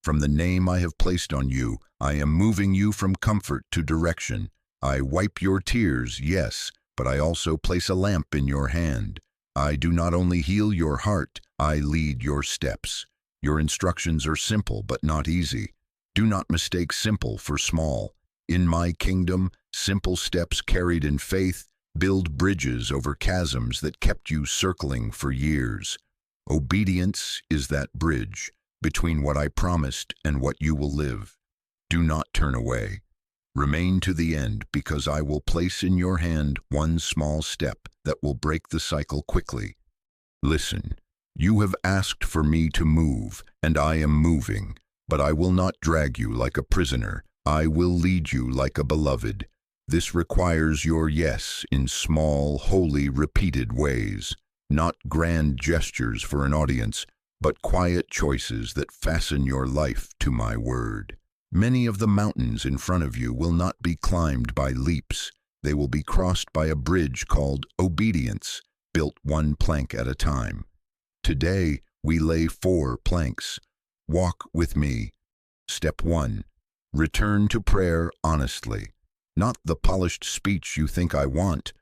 From the name I have placed on you, I am moving you from comfort to direction. I wipe your tears, yes, but I also place a lamp in your hand. I do not only heal your heart, I lead your steps. Your instructions are simple but not easy. Do not mistake simple for small. In my kingdom, simple steps carried in faith build bridges over chasms that kept you circling for years. Obedience is that bridge between what I promised and what you will live. Do not turn away. Remain to the end, because I will place in your hand one small step that will break the cycle quickly. Listen, you have asked for me to move, and I am moving, but I will not drag you like a prisoner. I will lead you like a beloved. This requires your yes in small, holy, repeated ways, not grand gestures for an audience, but quiet choices that fasten your life to my word. Many of the mountains in front of you will not be climbed by leaps. They will be crossed by a bridge called obedience, built one plank at a time. Today, we lay 4 planks. Walk with me. Step 1. Return to prayer honestly. Not the polished speech you think I want.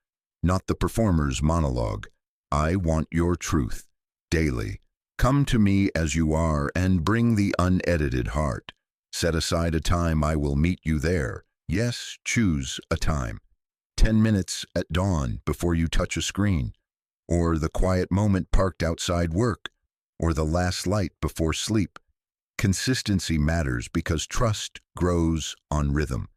Not the performer's monologue. I want your truth. Daily. Come to me as you are and bring the unedited heart. Set aside a time, I will meet you there. Yes, choose a time. 10 minutes at dawn before you touch a screen, or the quiet moment parked outside work, or the last light before sleep. Consistency matters because trust grows on rhythm.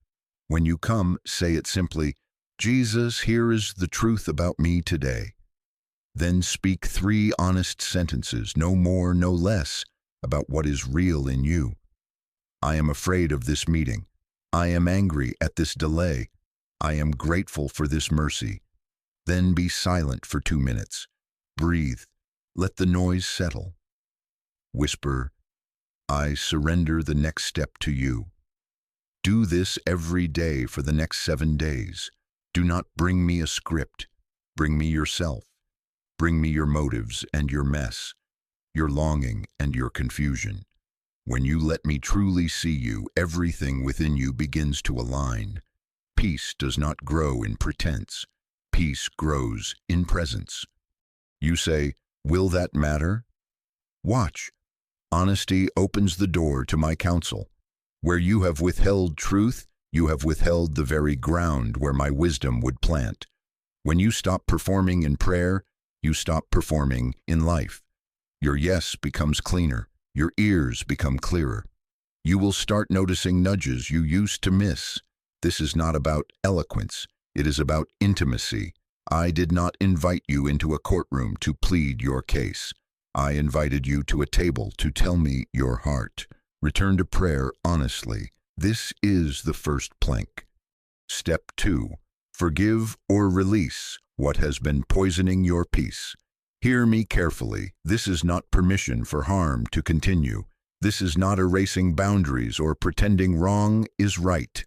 When you come, say it simply, Jesus, here is the truth about me today. Then speak 3 honest sentences, no more, no less, about what is real in you. I am afraid of this meeting. I am angry at this delay. I am grateful for this mercy. Then be silent for 2 minutes. Breathe. Let the noise settle. Whisper, I surrender the next step to you. Do this every day for the next 7 days. Do not bring me a script. Bring me yourself. Bring me your motives and your mess, your longing and your confusion. When you let me truly see you, everything within you begins to align. Peace does not grow in pretense. Peace grows in presence. You say, will that matter? Watch. Honesty opens the door to my counsel. Where you have withheld truth, you have withheld the very ground where my wisdom would plant. When you stop performing in prayer, you stop performing in life. Your yes becomes cleaner. Your ears become clearer. You will start noticing nudges you used to miss. This is not about eloquence. It is about intimacy. I did not invite you into a courtroom to plead your case. I invited you to a table to tell me your heart. Return to prayer honestly. This is the first plank. Step 2. Forgive or release what has been poisoning your peace. Hear me carefully. This is not permission for harm to continue. This is not erasing boundaries or pretending wrong is right.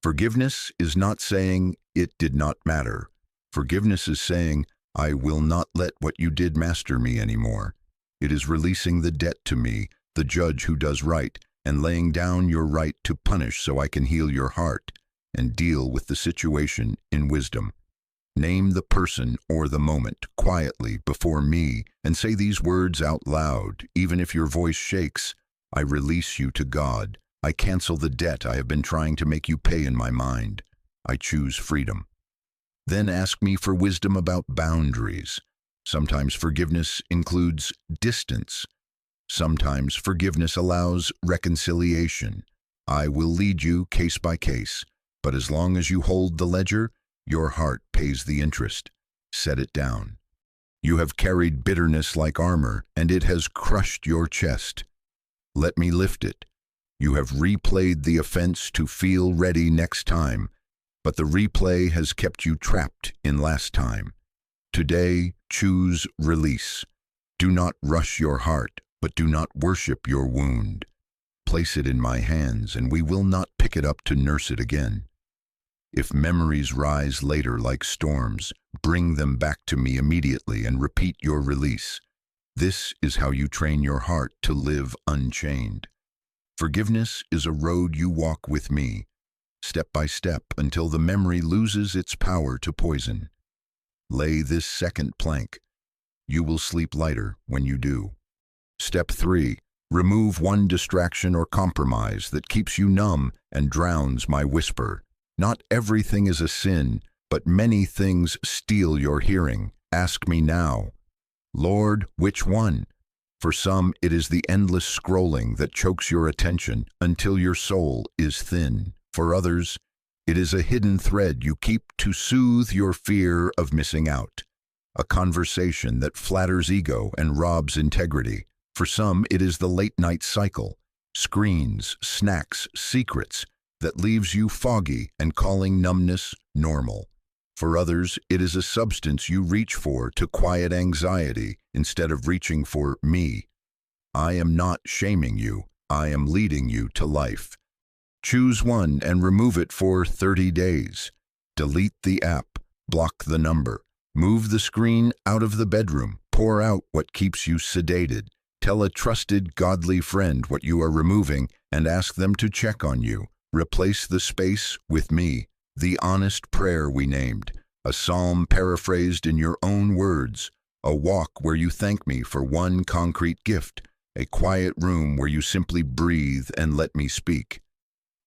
Forgiveness is not saying it did not matter. Forgiveness is saying, I will not let what you did master me anymore. It is releasing the debt to me, the judge who does right, and laying down your right to punish so I can heal your heart and deal with the situation in wisdom. Name the person or the moment quietly before me and say these words out loud, even if your voice shakes. I release you to God. I cancel the debt I have been trying to make you pay in my mind. I choose freedom. Then ask me for wisdom about boundaries. Sometimes forgiveness includes distance. Sometimes forgiveness allows reconciliation. I will lead you case by case, but as long as you hold the ledger, your heart pays the interest. Set it down. You have carried bitterness like armor, and it has crushed your chest. Let me lift it. You have replayed the offense to feel ready next time, but the replay has kept you trapped in last time. Today, choose release. Do not rush your heart, but do not worship your wound. Place it in my hands, and we will not pick it up to nurse it again. If memories rise later like storms, bring them back to me immediately and repeat your release. This is how you train your heart to live unchained. Forgiveness is a road you walk with me, step by step, until the memory loses its power to poison. Lay this second plank. You will sleep lighter when you do. Step 3. Remove one distraction or compromise that keeps you numb and drowns my whisper. Not everything is a sin, but many things steal your hearing. Ask me now. Lord, which one? For some, it is the endless scrolling that chokes your attention until your soul is thin. For others, it is a hidden thread you keep to soothe your fear of missing out. A conversation that flatters ego and robs integrity. For some, it is the late-night cycle. Screens, snacks, secrets that leaves you foggy and calling numbness normal. For others, it is a substance you reach for to quiet anxiety instead of reaching for me. I am not shaming you. I am leading you to life. Choose one and remove it for 30 days. Delete the app. Block the number. Move the screen out of the bedroom. Pour out what keeps you sedated. Tell a trusted, godly friend what you are removing and ask them to check on you. Replace the space with me, the honest prayer we named, a psalm paraphrased in your own words. A walk where you thank me for one concrete gift, a quiet room where you simply breathe and let me speak.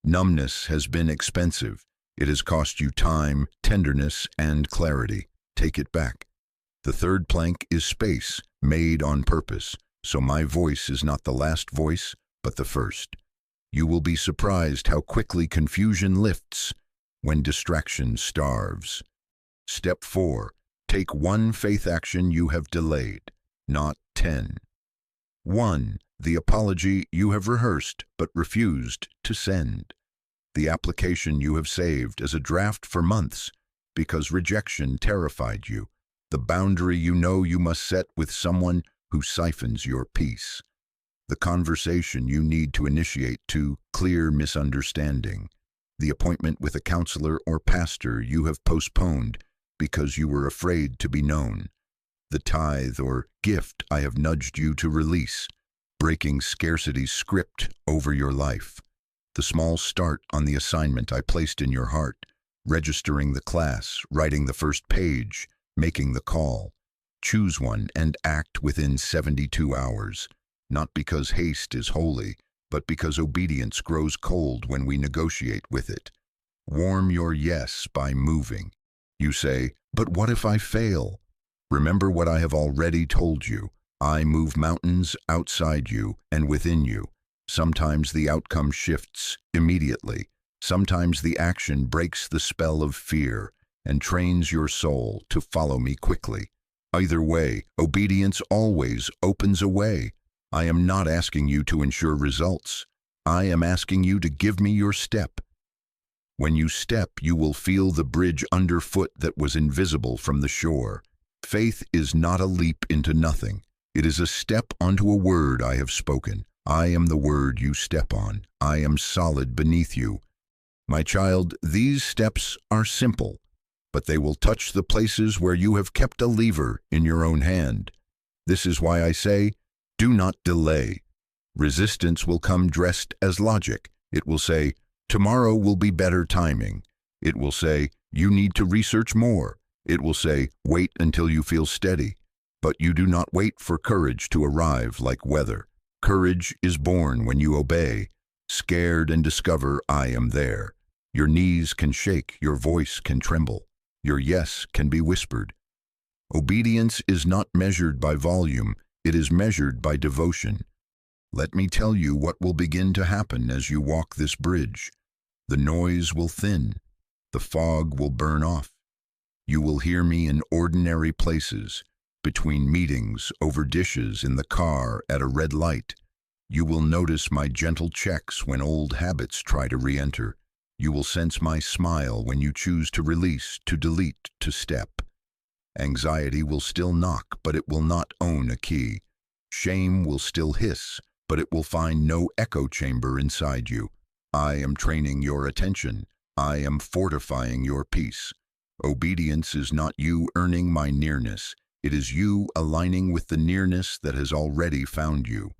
Numbness has been expensive. It has cost you time, tenderness, and clarity. Take it back. The third plank is space, made on purpose, so my voice is not the last voice, but the first. You will be surprised how quickly confusion lifts when distraction starves. Step 4. Take one faith action you have delayed, not 10. 1. The apology you have rehearsed but refused to send. The application you have saved as a draft for months because rejection terrified you. The boundary you know you must set with someone who siphons your peace. The conversation you need to initiate to clear misunderstanding. The appointment with a counselor or pastor you have postponed because you were afraid to be known. The tithe or gift I have nudged you to release, breaking scarcity's script over your life. The small start on the assignment I placed in your heart, registering the class, writing the first page, making the call. Choose one and act within 72 hours, not because haste is holy, but because obedience grows cold when we negotiate with it. Warm your yes by moving. You say, but what if I fail? Remember what I have already told you. I move mountains outside you and within you. Sometimes the outcome shifts immediately. Sometimes the action breaks the spell of fear and trains your soul to follow me quickly. Either way, obedience always opens a way. I am not asking you to ensure results. I am asking you to give me your step. When you step, you will feel the bridge underfoot that was invisible from the shore. Faith is not a leap into nothing. It is a step onto a word I have spoken. I am the word you step on. I am solid beneath you. My child, these steps are simple, but they will touch the places where you have kept a lever in your own hand. This is why I say, do not delay. Resistance will come dressed as logic. It will say, tomorrow will be better timing. It will say, you need to research more. It will say, wait until you feel steady. But you do not wait for courage to arrive like weather. Courage is born when you obey. Scared and discover I am there. Your knees can shake, your voice can tremble. Your yes can be whispered. Obedience is not measured by volume, it is measured by devotion. Let me tell you what will begin to happen as you walk this bridge. The noise will thin. The fog will burn off. You will hear me in ordinary places, between meetings, over dishes, in the car, at a red light. You will notice my gentle checks when old habits try to re-enter. You will sense my smile when you choose to release, to delete, to step. Anxiety will still knock, but it will not own a key. Shame will still hiss, but it will find no echo chamber inside you. I am training your attention. I am fortifying your peace. Obedience is not you earning my nearness. It is you aligning with the nearness that has already found you.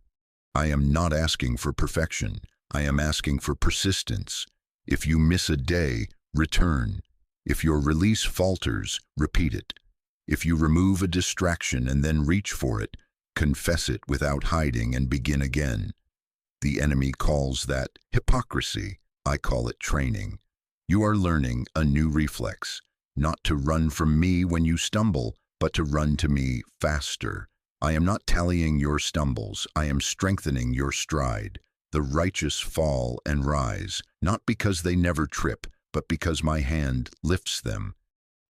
I am not asking for perfection. I am asking for persistence. If you miss a day, return. If your release falters, repeat it. If you remove a distraction and then reach for it, confess it without hiding and begin again. The enemy calls that hypocrisy. I call it training. You are learning a new reflex, not to run from me when you stumble, but to run to me faster. I am not tallying your stumbles. I am strengthening your stride. The righteous fall and rise, not because they never trip, but because my hand lifts them.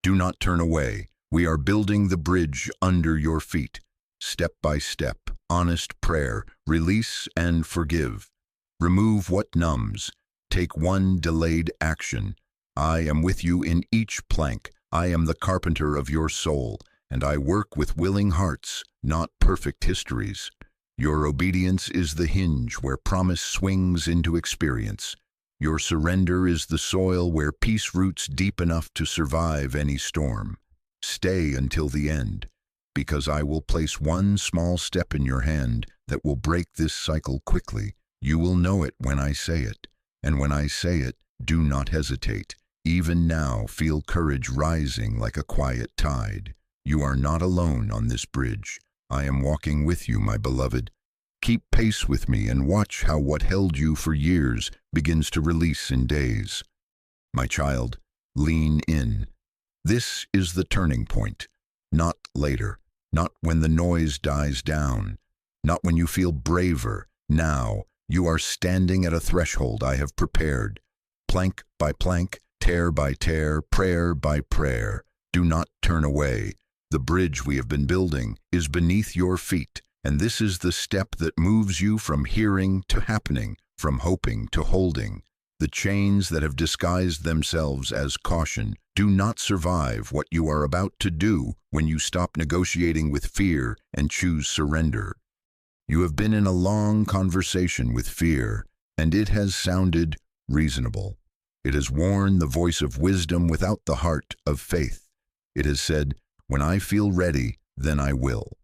Do not turn away. We are building the bridge under your feet. Step by step, honest prayer, release and forgive. Remove what numbs. Take one delayed action. I am with you in each plank. I am the carpenter of your soul, and I work with willing hearts, not perfect histories. Your obedience is the hinge where promise swings into experience. Your surrender is the soil where peace roots deep enough to survive any storm. Stay until the end, because I will place one small step in your hand that will break this cycle quickly. You will know it when I say it, and when I say it, do not hesitate. Even now, feel courage rising like a quiet tide. You are not alone on this bridge. I am walking with you, my beloved. Keep pace with me and watch how what held you for years begins to release in days. My child, lean in. This is the turning point. Not later, not when the noise dies down, not when you feel braver. Now, you are standing at a threshold I have prepared. Plank by plank, tear by tear, prayer by prayer. Do not turn away. The bridge we have been building is beneath your feet, and this is the step that moves you from hearing to happening, from hoping to holding. The chains that have disguised themselves as caution do not survive what you are about to do when you stop negotiating with fear and choose surrender. You have been in a long conversation with fear, and it has sounded reasonable. It has worn the voice of wisdom without the heart of faith. It has said, "When I feel ready, then I will."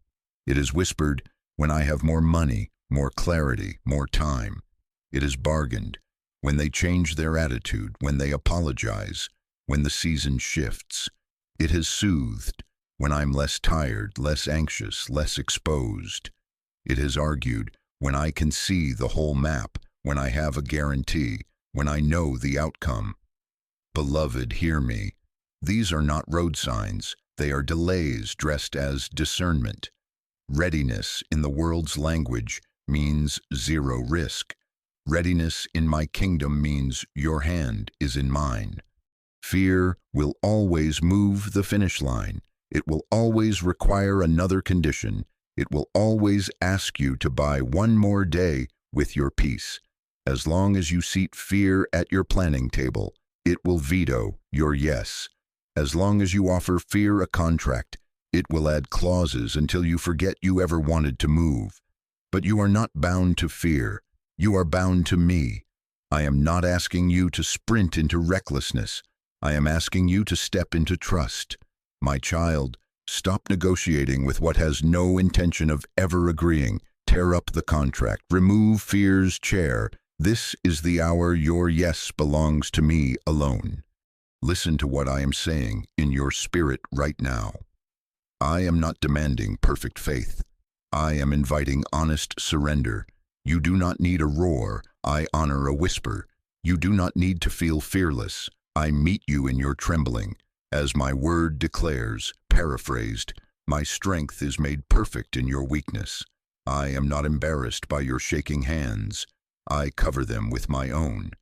It has whispered, "When I have more money, more clarity, more time." It has bargained, when they change their attitude, when they apologize, when the season shifts. It has soothed, when I'm less tired, less anxious, less exposed. It has argued, when I can see the whole map, when I have a guarantee, when I know the outcome. Beloved, hear me. These are not road signs. They are delays dressed as discernment. Readiness in the world's language means zero risk. Readiness in my kingdom means your hand is in mine. Fear will always move the finish line. It will always require another condition. It will always ask you to buy one more day with your peace. As long as you seat fear at your planning table, it will veto your yes. As long as you offer fear a contract, it will add clauses until you forget you ever wanted to move. But you are not bound to fear. You are bound to me. I am not asking you to sprint into recklessness. I am asking you to step into trust. My child, stop negotiating with what has no intention of ever agreeing. Tear up the contract. Remove fear's chair. This is the hour your yes belongs to me alone. Listen to what I am saying in your spirit right now. I am not demanding perfect faith. I am inviting honest surrender. You do not need a roar. I honor a whisper. You do not need to feel fearless. I meet you in your trembling. As my word declares, paraphrased, my strength is made perfect in your weakness. I am not embarrassed by your shaking hands. I cover them with my own.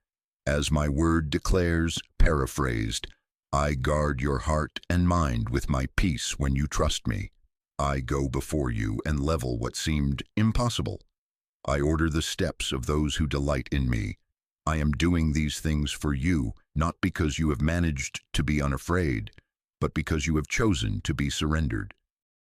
As my word declares, paraphrased, I guard your heart and mind with my peace when you trust me. I go before you and level what seemed impossible. I order the steps of those who delight in me. I am doing these things for you, not because you have managed to be unafraid, but because you have chosen to be surrendered.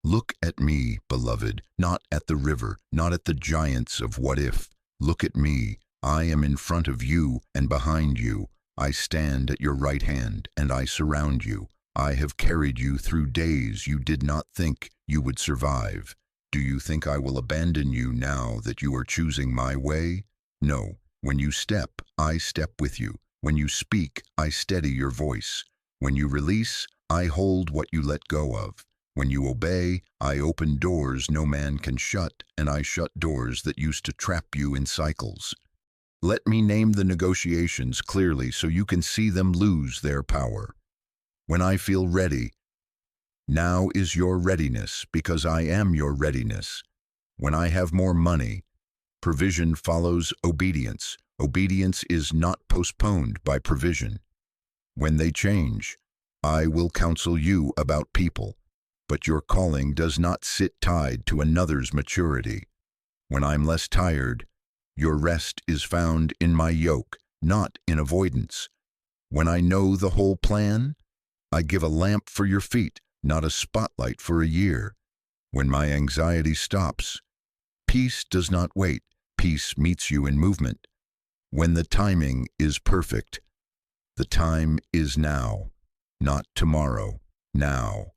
Look at me, beloved, not at the river, not at the giants of what if. Look at me. I am in front of you and behind you. I stand at your right hand and I surround you. I have carried you through days you did not think you would survive. Do you think I will abandon you now that you are choosing my way? No. When you step, I step with you. When you speak, I steady your voice. When you release, I hold what you let go of. When you obey, I open doors no man can shut, and I shut doors that used to trap you in cycles. Let me name the negotiations clearly so you can see them lose their power. When I feel ready, now is your readiness, because I am your readiness. When I have more money, provision follows obedience. Obedience is not postponed by provision. When they change, I will counsel you about people, but your calling does not sit tied to another's maturity. When I'm less tired, your rest is found in my yoke, not in avoidance. When I know the whole plan, I give a lamp for your feet, not a spotlight for a year. When my anxiety stops, peace does not wait. Peace meets you in movement. When the timing is perfect, the time is now, not tomorrow, now.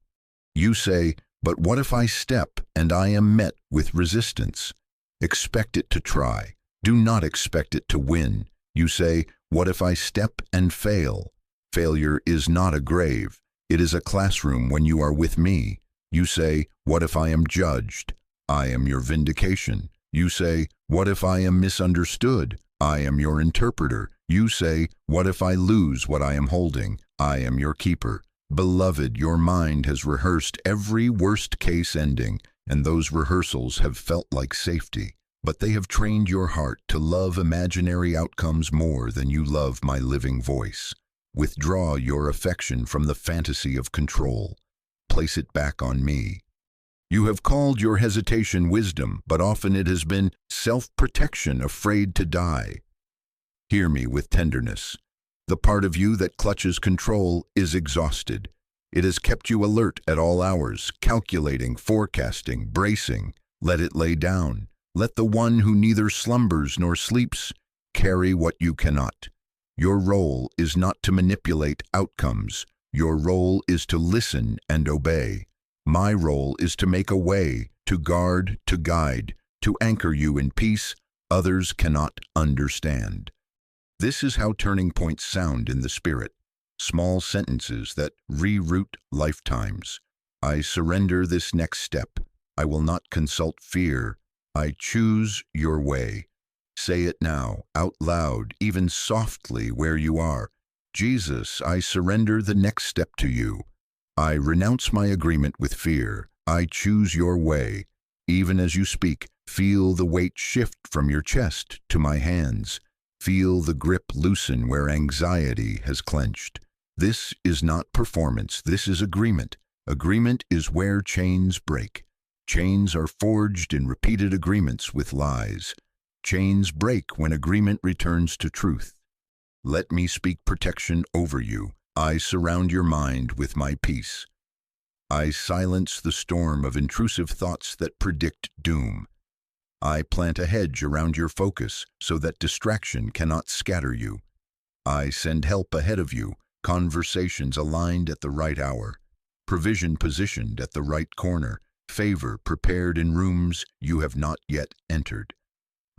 You say, but what if I step and I am met with resistance? Expect it to try. Do not expect it to win. You say, what if I step and fail? Failure is not a grave. It is a classroom when you are with me. You say, "What if I am judged?" I am your vindication. You say, "What if I am misunderstood?" I am your interpreter. You say, "What if I lose what I am holding?" I am your keeper. Beloved, your mind has rehearsed every worst-case ending, and those rehearsals have felt like safety. But they have trained your heart to love imaginary outcomes more than you love my living voice. Withdraw your affection from the fantasy of control. Place it back on me. You have called your hesitation wisdom, but often it has been self-protection, afraid to die. Hear me with tenderness. The part of you that clutches control is exhausted. It has kept you alert at all hours, calculating, forecasting, bracing. Let it lay down. Let the one who neither slumbers nor sleeps carry what you cannot. Your role is not to manipulate outcomes. Your role is to listen and obey. My role is to make a way, to guard, to guide, to anchor you in peace others cannot understand. This is how turning points sound in the Spirit. Small sentences that reroute lifetimes. I surrender this next step. I will not consult fear. I choose your way. Say it now, out loud, even softly where you are. Jesus, I surrender the next step to you. I renounce my agreement with fear. I choose your way. Even as you speak, feel the weight shift from your chest to my hands. Feel the grip loosen where anxiety has clenched. This is not performance, this is agreement. Agreement is where chains break. Chains are forged in repeated agreements with lies. Chains break when agreement returns to truth. Let me speak protection over you. I surround your mind with my peace. I silence the storm of intrusive thoughts that predict doom. I plant a hedge around your focus so that distraction cannot scatter you. I send help ahead of you, conversations aligned at the right hour, provision positioned at the right corner, favor prepared in rooms you have not yet entered.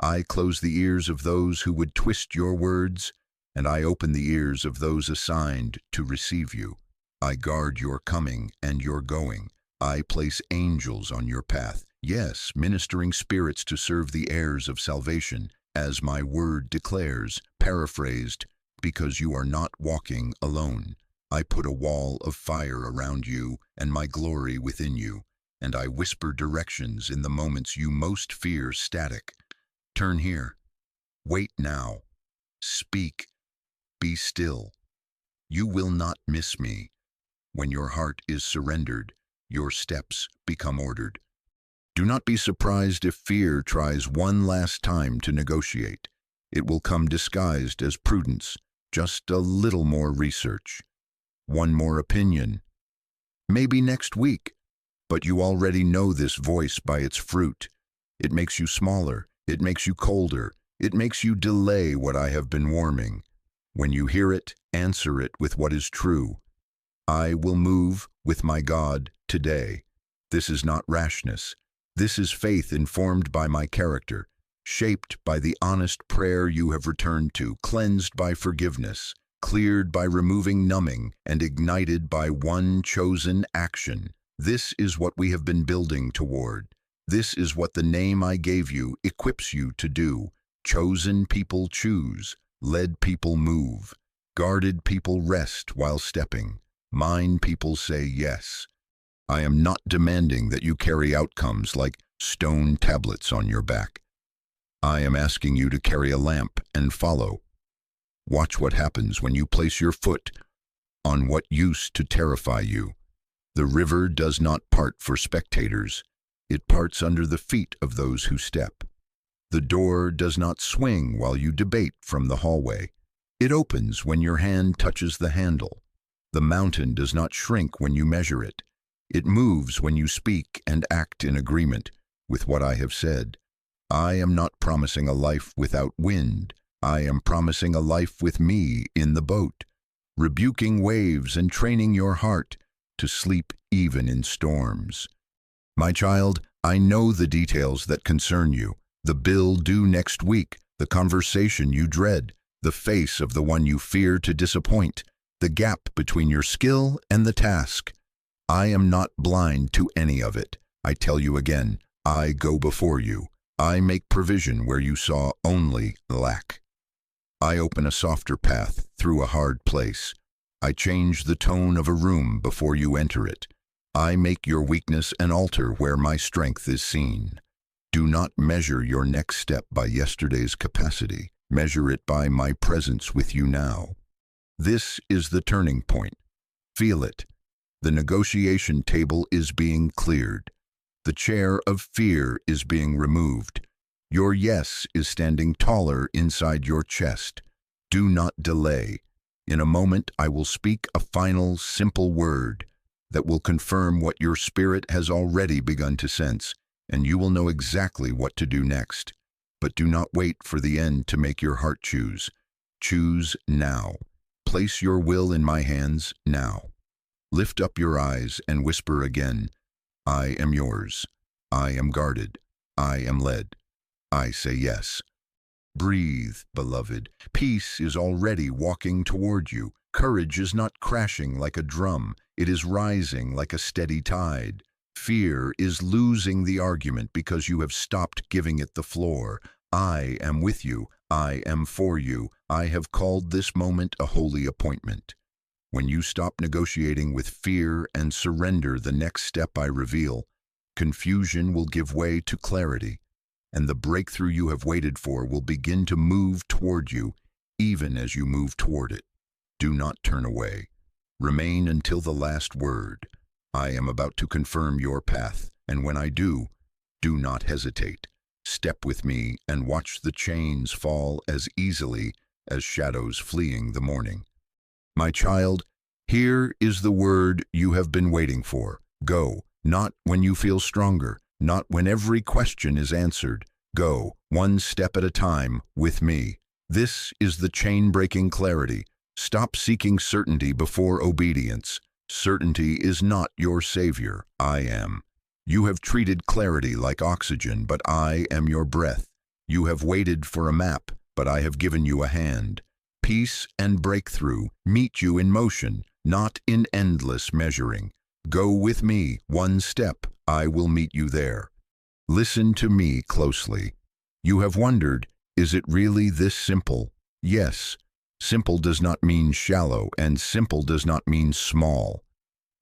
I close the ears of those who would twist your words, and I open the ears of those assigned to receive you. I guard your coming and your going. I place angels on your path, yes, ministering spirits to serve the heirs of salvation, as my word declares, paraphrased, because you are not walking alone. I put a wall of fire around you and my glory within you, and I whisper directions in the moments you most fear static. Turn here. Wait now. Speak. Be still. You will not miss me. When your heart is surrendered, your steps become ordered. Do not be surprised if fear tries one last time to negotiate. It will come disguised as prudence, just a little more research, one more opinion. Maybe next week, but you already know this voice by its fruit. It makes you smaller, it makes you colder, it makes you delay what I have been warming. When you hear it, answer it with what is true. I will move with my God today. This is not rashness. This is faith informed by my character, shaped by the honest prayer you have returned to, cleansed by forgiveness, cleared by removing numbing, and ignited by one chosen action. This is what we have been building toward. This is what the name I gave you equips you to do. Chosen people choose. Led people move. Guarded people rest while stepping. Mine people say yes. I am not demanding that you carry outcomes like stone tablets on your back. I am asking you to carry a lamp and follow. Watch what happens when you place your foot on what used to terrify you. The river does not part for spectators. It parts under the feet of those who step. The door does not swing while you debate from the hallway. It opens when your hand touches the handle. The mountain does not shrink when you measure it. It moves when you speak and act in agreement with what I have said. I am not promising a life without wind. I am promising a life with me in the boat, rebuking waves and training your heart to sleep even in storms. My child, I know the details that concern you. The bill due next week, the conversation you dread, the face of the one you fear to disappoint, the gap between your skill and the task. I am not blind to any of it. I tell you again, I go before you. I make provision where you saw only lack. I open a softer path through a hard place. I change the tone of a room before you enter it. I make your weakness an altar where my strength is seen. Do not measure your next step by yesterday's capacity. Measure it by my presence with you now. This is the turning point. Feel it. The negotiation table is being cleared. The chair of fear is being removed. Your yes is standing taller inside your chest. Do not delay. In a moment, I will speak a final, simple word that will confirm what your spirit has already begun to sense, and you will know exactly what to do next. But do not wait for the end to make your heart choose. Choose now. Place your will in my hands now. Lift up your eyes and whisper again, I am yours. I am guarded. I am led. I say yes. Breathe, beloved. Peace is already walking toward you. Courage is not crashing like a drum. It is rising like a steady tide. Fear is losing the argument because you have stopped giving it the floor. I am with you. I am for you. I have called this moment a holy appointment. When you stop negotiating with fear and surrender the next step I reveal, confusion will give way to clarity, and the breakthrough you have waited for will begin to move toward you, even as you move toward it. Do not turn away. Remain until the last word. I am about to confirm your path, and when I do not hesitate. Step with me and watch the chains fall as easily as shadows fleeing the morning. My child, here is the word you have been waiting for. Go, not when you feel stronger, not when every question is answered. Go, one step at a time, with me. This is the chain-breaking clarity. Stop seeking certainty before obedience. Certainty is not your savior. I am. You have treated clarity like oxygen, but I am your breath. You have waited for a map, but I have given you a hand. Peace and breakthrough meet you in motion, not in endless measuring. Go with me, one step, I will meet you there. Listen to me closely. You have wondered, is it really this simple? Yes. Simple does not mean shallow, and simple does not mean small.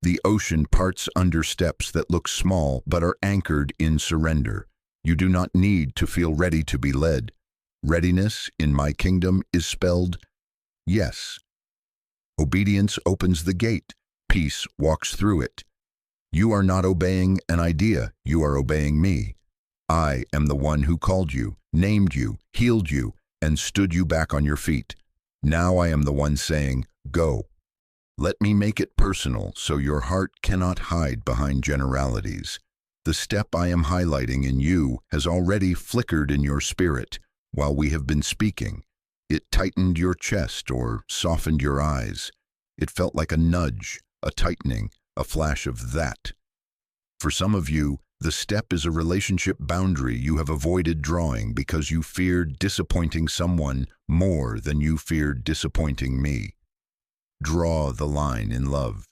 The ocean parts under steps that look small but are anchored in surrender. You do not need to feel ready to be led. Readiness in my kingdom is spelled yes. Obedience opens the gate. Peace walks through it. You are not obeying an idea. You are obeying me. I am the one who called you, named you, healed you, and stood you back on your feet. Now I am the one saying, go. Let me make it personal so your heart cannot hide behind generalities. The step I am highlighting in you has already flickered in your spirit while we have been speaking. It tightened your chest or softened your eyes. It felt like a nudge, a tightening, a flash of that. For some of you, the step is a relationship boundary you have avoided drawing because you feared disappointing someone more than you feared disappointing me. Draw the line in love.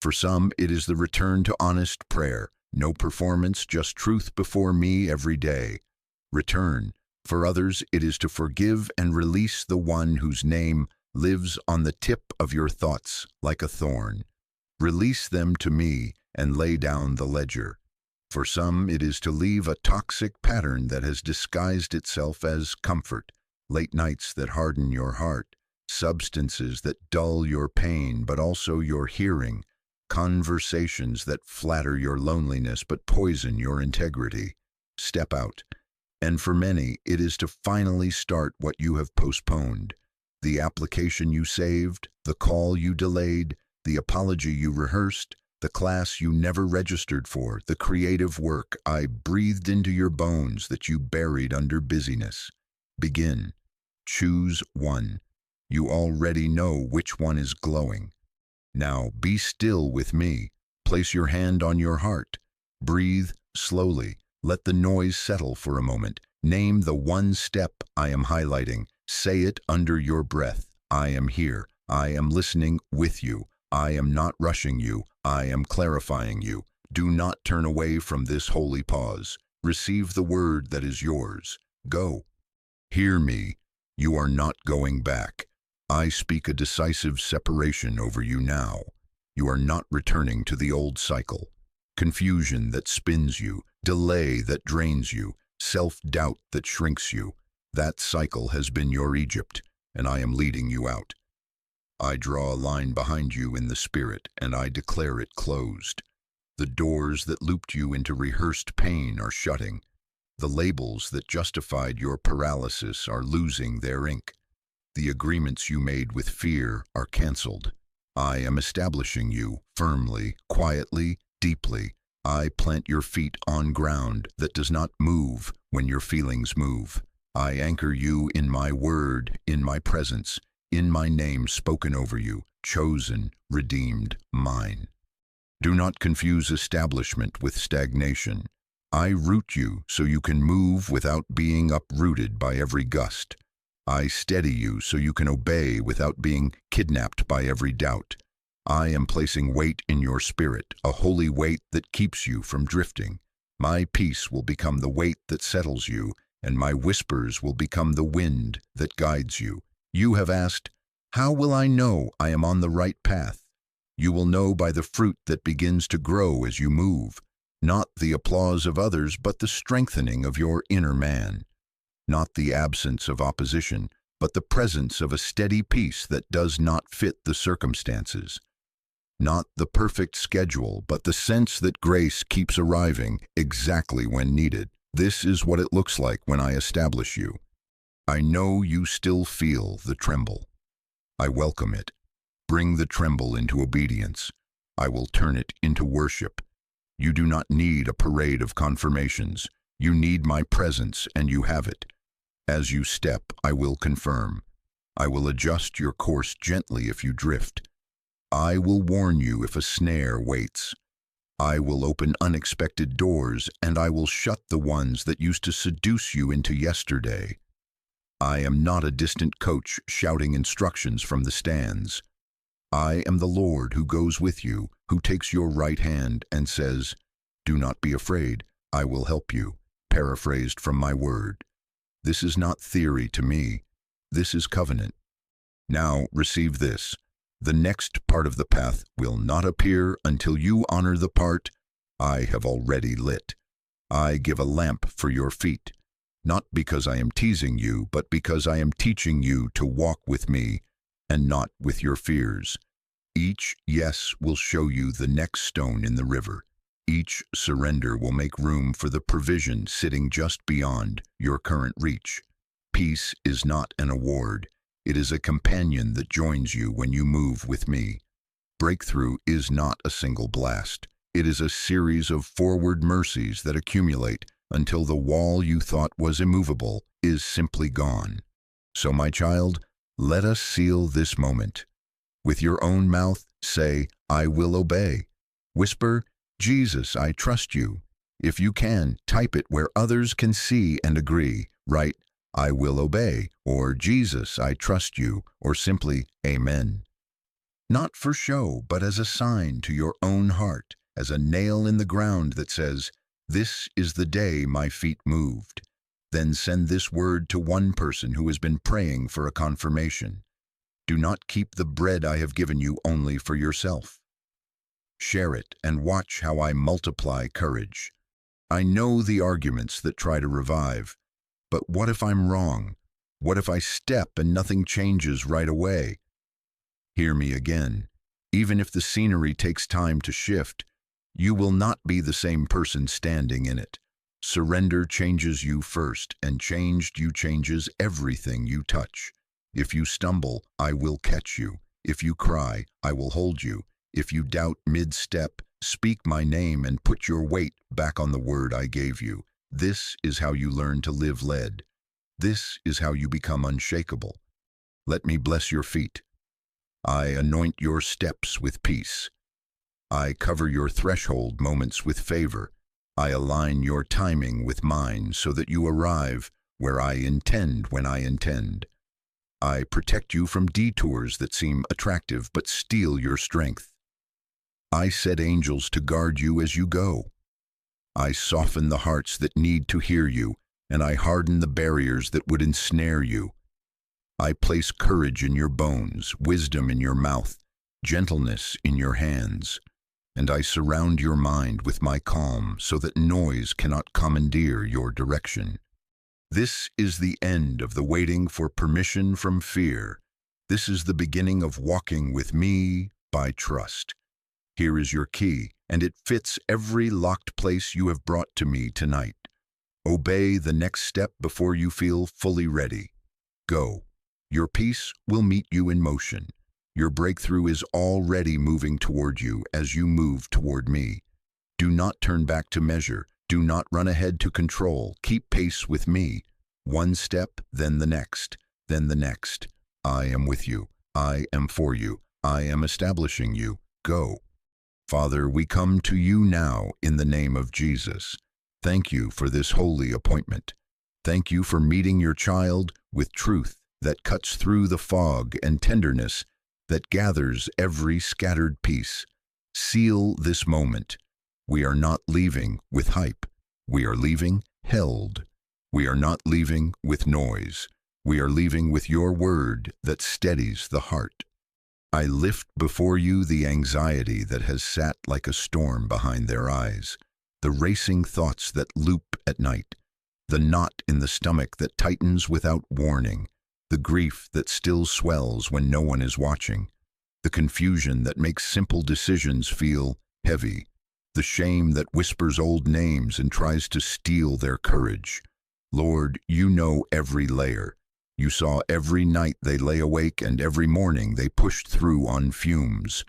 For some, it is the return to honest prayer. No performance, just truth before me every day. Return. For others, it is to forgive and release the one whose name lives on the tip of your thoughts like a thorn. Release them to me and lay down the ledger. For some, it is to leave a toxic pattern that has disguised itself as comfort, late nights that harden your heart, substances that dull your pain but also your hearing, conversations that flatter your loneliness but poison your integrity. Step out. And for many, it is to finally start what you have postponed. The application you saved, the call you delayed, the apology you rehearsed, the class you never registered for, the creative work I breathed into your bones that you buried under busyness. Begin. Choose one. You already know which one is glowing. Now be still with me. Place your hand on your heart. Breathe slowly. Let the noise settle for a moment. Name the one step I am highlighting. Say it under your breath. I am here. I am listening with you. I am not rushing you, I am clarifying you. Do not turn away from this holy pause. Receive the word that is yours. Go. Hear me. You are not going back. I speak a decisive separation over you now. You are not returning to the old cycle. Confusion that spins you, delay that drains you, self-doubt that shrinks you. That cycle has been your Egypt, and I am leading you out. I draw a line behind you in the spirit, and I declare it closed. The doors that looped you into rehearsed pain are shutting. The labels that justified your paralysis are losing their ink. The agreements you made with fear are canceled. I am establishing you firmly, quietly, deeply. I plant your feet on ground that does not move when your feelings move. I anchor you in my word, in my presence, in my name spoken over you, chosen, redeemed, mine. Do not confuse establishment with stagnation. I root you so you can move without being uprooted by every gust. I steady you so you can obey without being kidnapped by every doubt. I am placing weight in your spirit, a holy weight that keeps you from drifting. My peace will become the weight that settles you, and my whispers will become the wind that guides you. You have asked, how will I know I am on the right path? You will know by the fruit that begins to grow as you move, not the applause of others, but the strengthening of your inner man. Not the absence of opposition, but the presence of a steady peace that does not fit the circumstances. Not the perfect schedule, but the sense that grace keeps arriving exactly when needed. This is what it looks like when I establish you. I know you still feel the tremble. I welcome it. Bring the tremble into obedience. I will turn it into worship. You do not need a parade of confirmations. You need my presence, and you have it. As you step, I will confirm. I will adjust your course gently if you drift. I will warn you if a snare waits. I will open unexpected doors, and I will shut the ones that used to seduce you into yesterday. I am not a distant coach shouting instructions from the stands. I am the Lord who goes with you, who takes your right hand and says, "Do not be afraid, I will help you," paraphrased from my word. This is not theory to me. This is covenant. Now receive this. The next part of the path will not appear until you honor the part I have already lit. I give a lamp for your feet, not because I am teasing you, but because I am teaching you to walk with me and not with your fears. Each yes will show you the next stone in the river. Each surrender will make room for the provision sitting just beyond your current reach. Peace is not an award. It is a companion that joins you when you move with me. Breakthrough is not a single blast. It is a series of forward mercies that accumulate until the wall you thought was immovable is simply gone. So, my child, let us seal this moment. With your own mouth, say, "I will obey." Whisper, "Jesus, I trust you." If you can, type it where others can see and agree. Write, "I will obey," or "Jesus, I trust you," or simply, "Amen." Not for show, but as a sign to your own heart, as a nail in the ground that says, "This is the day my feet moved." Then send this word to one person who has been praying for a confirmation. Do not keep the bread I have given you only for yourself. Share it and watch how I multiply courage. I know the arguments that try to revive, but what if I'm wrong? What if I step and nothing changes right away? Hear me again. Even if the scenery takes time to shift, you will not be the same person standing in it. Surrender changes you first, and changed you changes everything you touch. If you stumble, I will catch you. If you cry, I will hold you. If you doubt mid-step, speak my name and put your weight back on the word I gave you. This is how you learn to live led. This is how you become unshakable. Let me bless your feet. I anoint your steps with peace. I cover your threshold moments with favor. I align your timing with mine so that you arrive where I intend when I intend. I protect you from detours that seem attractive but steal your strength. I set angels to guard you as you go. I soften the hearts that need to hear you, and I harden the barriers that would ensnare you. I place courage in your bones, wisdom in your mouth, gentleness in your hands, and I surround your mind with my calm so that noise cannot commandeer your direction. This is the end of the waiting for permission from fear. This is the beginning of walking with me by trust. Here is your key, and it fits every locked place you have brought to me tonight. Obey the next step before you feel fully ready. Go. Your peace will meet you in motion. Your breakthrough is already moving toward you as you move toward me. Do not turn back to measure. Do not run ahead to control. Keep pace with me. One step, then the next, then the next. I am with you. I am for you. I am establishing you. Go. Father, we come to you now in the name of Jesus. Thank you for this holy appointment. Thank you for meeting your child with truth that cuts through the fog and tenderness that gathers every scattered piece. Seal this moment. We are not leaving with hype. We are leaving held. We are not leaving with noise. We are leaving with your word that steadies the heart. I lift before you the anxiety that has sat like a storm behind their eyes, the racing thoughts that loop at night, the knot in the stomach that tightens without warning, the grief that still swells when no one is watching, the confusion that makes simple decisions feel heavy, the shame that whispers old names and tries to steal their courage. Lord, you know every layer. You saw every night they lay awake and every morning they pushed through on fumes.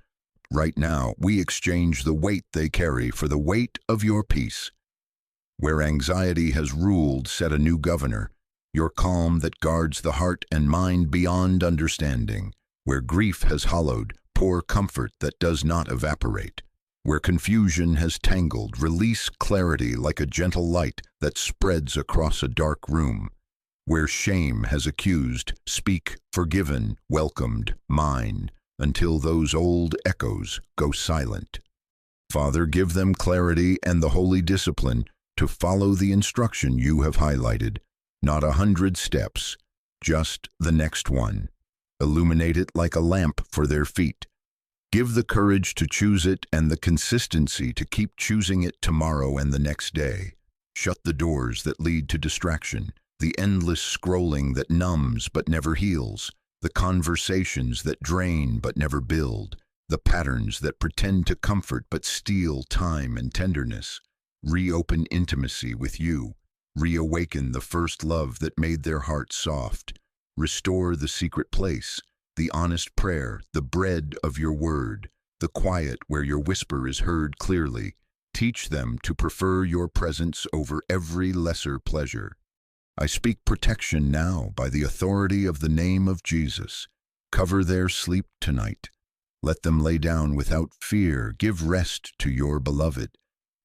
Right now, we exchange the weight they carry for the weight of your peace. Where anxiety has ruled, set a new governor, your calm that guards the heart and mind beyond understanding. Where grief has hollowed, pour comfort that does not evaporate. Where confusion has tangled, release clarity like a gentle light that spreads across a dark room. Where shame has accused, speak forgiven, welcomed, mine, until those old echoes go silent. Father, give them clarity and the holy discipline to follow the instruction you have highlighted. Not 100 steps, just the next one. Illuminate it like a lamp for their feet. Give the courage to choose it and the consistency to keep choosing it tomorrow and the next day. Shut the doors that lead to distraction, the endless scrolling that numbs but never heals, the conversations that drain but never build, the patterns that pretend to comfort but steal time and tenderness. Reopen intimacy with you. Reawaken the first love that made their hearts soft. Restore the secret place, the honest prayer, the bread of your word, the quiet where your whisper is heard clearly. Teach them to prefer your presence over every lesser pleasure. I speak protection now by the authority of the name of Jesus. Cover their sleep tonight. Let them lay down without fear. Give rest to your beloved.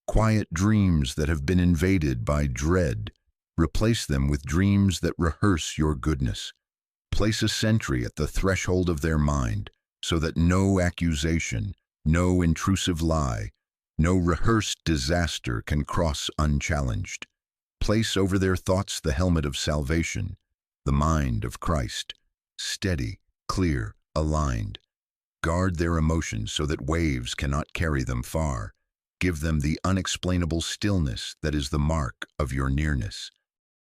Quiet dreams that have been invaded by dread. Replace them with dreams that rehearse your goodness. Place a sentry at the threshold of their mind so that no accusation, no intrusive lie, no rehearsed disaster can cross unchallenged. Place over their thoughts the helmet of salvation, the mind of Christ, steady, clear, aligned. Guard their emotions so that waves cannot carry them far. Give them the unexplainable stillness that is the mark of your nearness.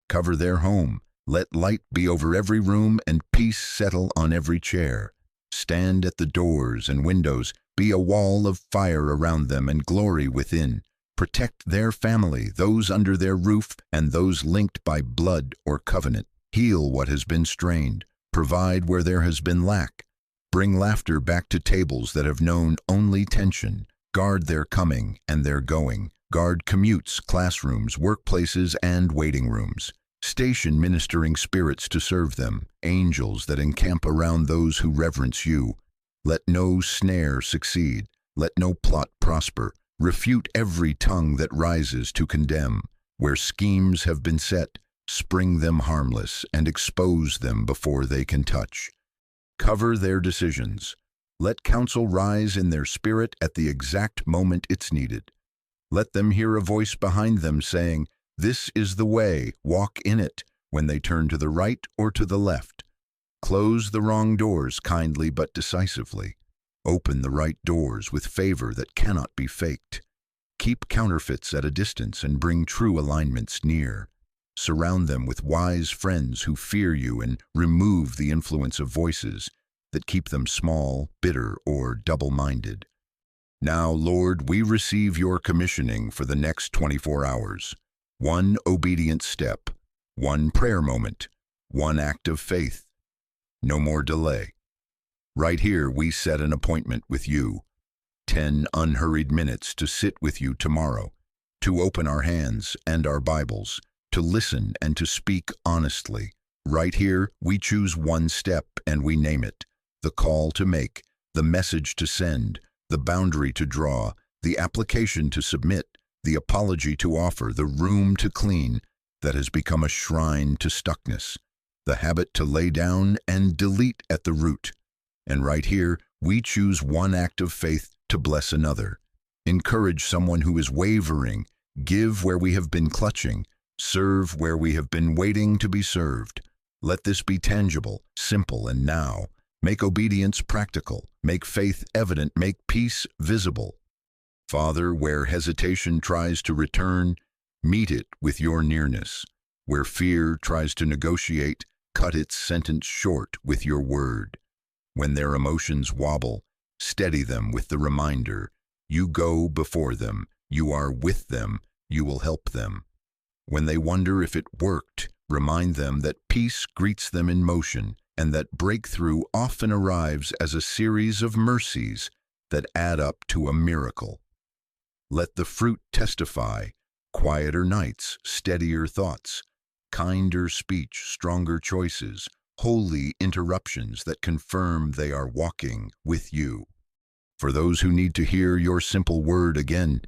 Cover their home. Let light be over every room and peace settle on every chair. Stand at the doors and windows. Be a wall of fire around them and glory within. Protect their family, those under their roof, and those linked by blood or covenant. Heal what has been strained. Provide where there has been lack. Bring laughter back to tables that have known only tension. Guard their coming and their going. Guard commutes, classrooms, workplaces, and waiting rooms. Station ministering spirits to serve them, angels that encamp around those who reverence you. Let no snare succeed. Let no plot prosper. Refute every tongue that rises to condemn. Where schemes have been set, spring them harmless, and expose them before they can touch. Cover their decisions. Let counsel rise in their spirit at the exact moment it's needed. Let them hear a voice behind them saying, "This is the way, walk in it," when they turn to the right or to the left. Close the wrong doors kindly but decisively. Open the right doors with favor that cannot be faked. Keep counterfeits at a distance and bring true alignments near. Surround them with wise friends who fear you and remove the influence of voices that keep them small, bitter, or double-minded. Now, Lord, we receive your commissioning for the next 24 hours. One obedient step, one prayer moment, one act of faith. No more delay. Right here, we set an appointment with you. 10 unhurried minutes to sit with you tomorrow, to open our hands and our Bibles, to listen and to speak honestly. Right here, we choose one step and we name it: the call to make, the message to send, the boundary to draw, the application to submit, the apology to offer, the room to clean that has become a shrine to stuckness, the habit to lay down and delete at the root. And right here, we choose one act of faith to bless another. Encourage someone who is wavering, give where we have been clutching, serve where we have been waiting to be served. Let this be tangible, simple, and now. Make obedience practical, make faith evident, make peace visible. Father, where hesitation tries to return, meet it with your nearness. Where fear tries to negotiate, cut its sentence short with your word. When their emotions wobble, steady them with the reminder: you go before them, you are with them, you will help them. When they wonder if it worked, remind them that peace greets them in motion, and that breakthrough often arrives as a series of mercies that add up to a miracle. Let the fruit testify: quieter nights, steadier thoughts, kinder speech, stronger choices, holy interruptions that confirm they are walking with you. For those who need to hear your simple word again,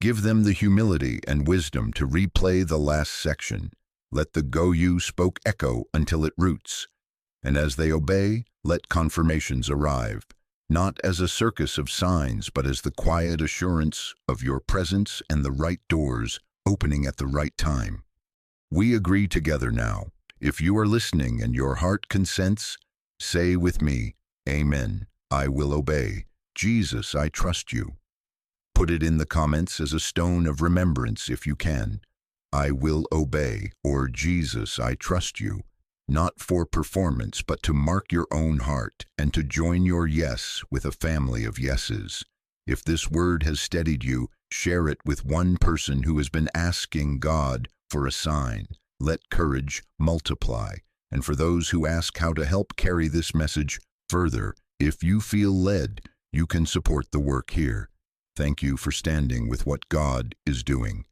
give them the humility and wisdom to replay the last section. Let the "go you spoke" echo until it roots. And as they obey, let confirmations arrive, not as a circus of signs, but as the quiet assurance of your presence and the right doors opening at the right time. We agree together now. If you are listening and your heart consents, say with me, "Amen. I will obey. Jesus, I trust you." Put it in the comments as a stone of remembrance if you can. I will obey, or Jesus, I trust you. Not for performance, but to mark your own heart and to join your yes with a family of yeses. If this word has steadied you, share it with one person who has been asking God for a sign. Let courage multiply. And for those who ask how to help carry this message further, if you feel led, you can support the work here. Thank you for standing with what God is doing.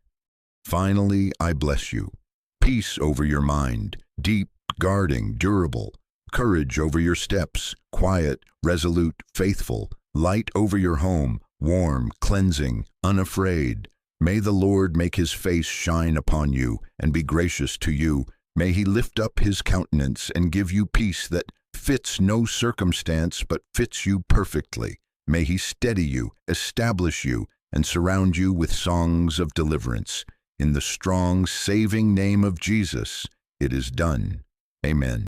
Finally, I bless you. Peace over your mind, deep, guarding, durable. Courage over your steps, quiet, resolute, faithful. Light over your home, warm, cleansing, unafraid. May the Lord make his face shine upon you and be gracious to you. May he lift up his countenance and give you peace that fits no circumstance but fits you perfectly. May he steady you, establish you, and surround you with songs of deliverance. In the strong, saving name of Jesus, it is done. Amen.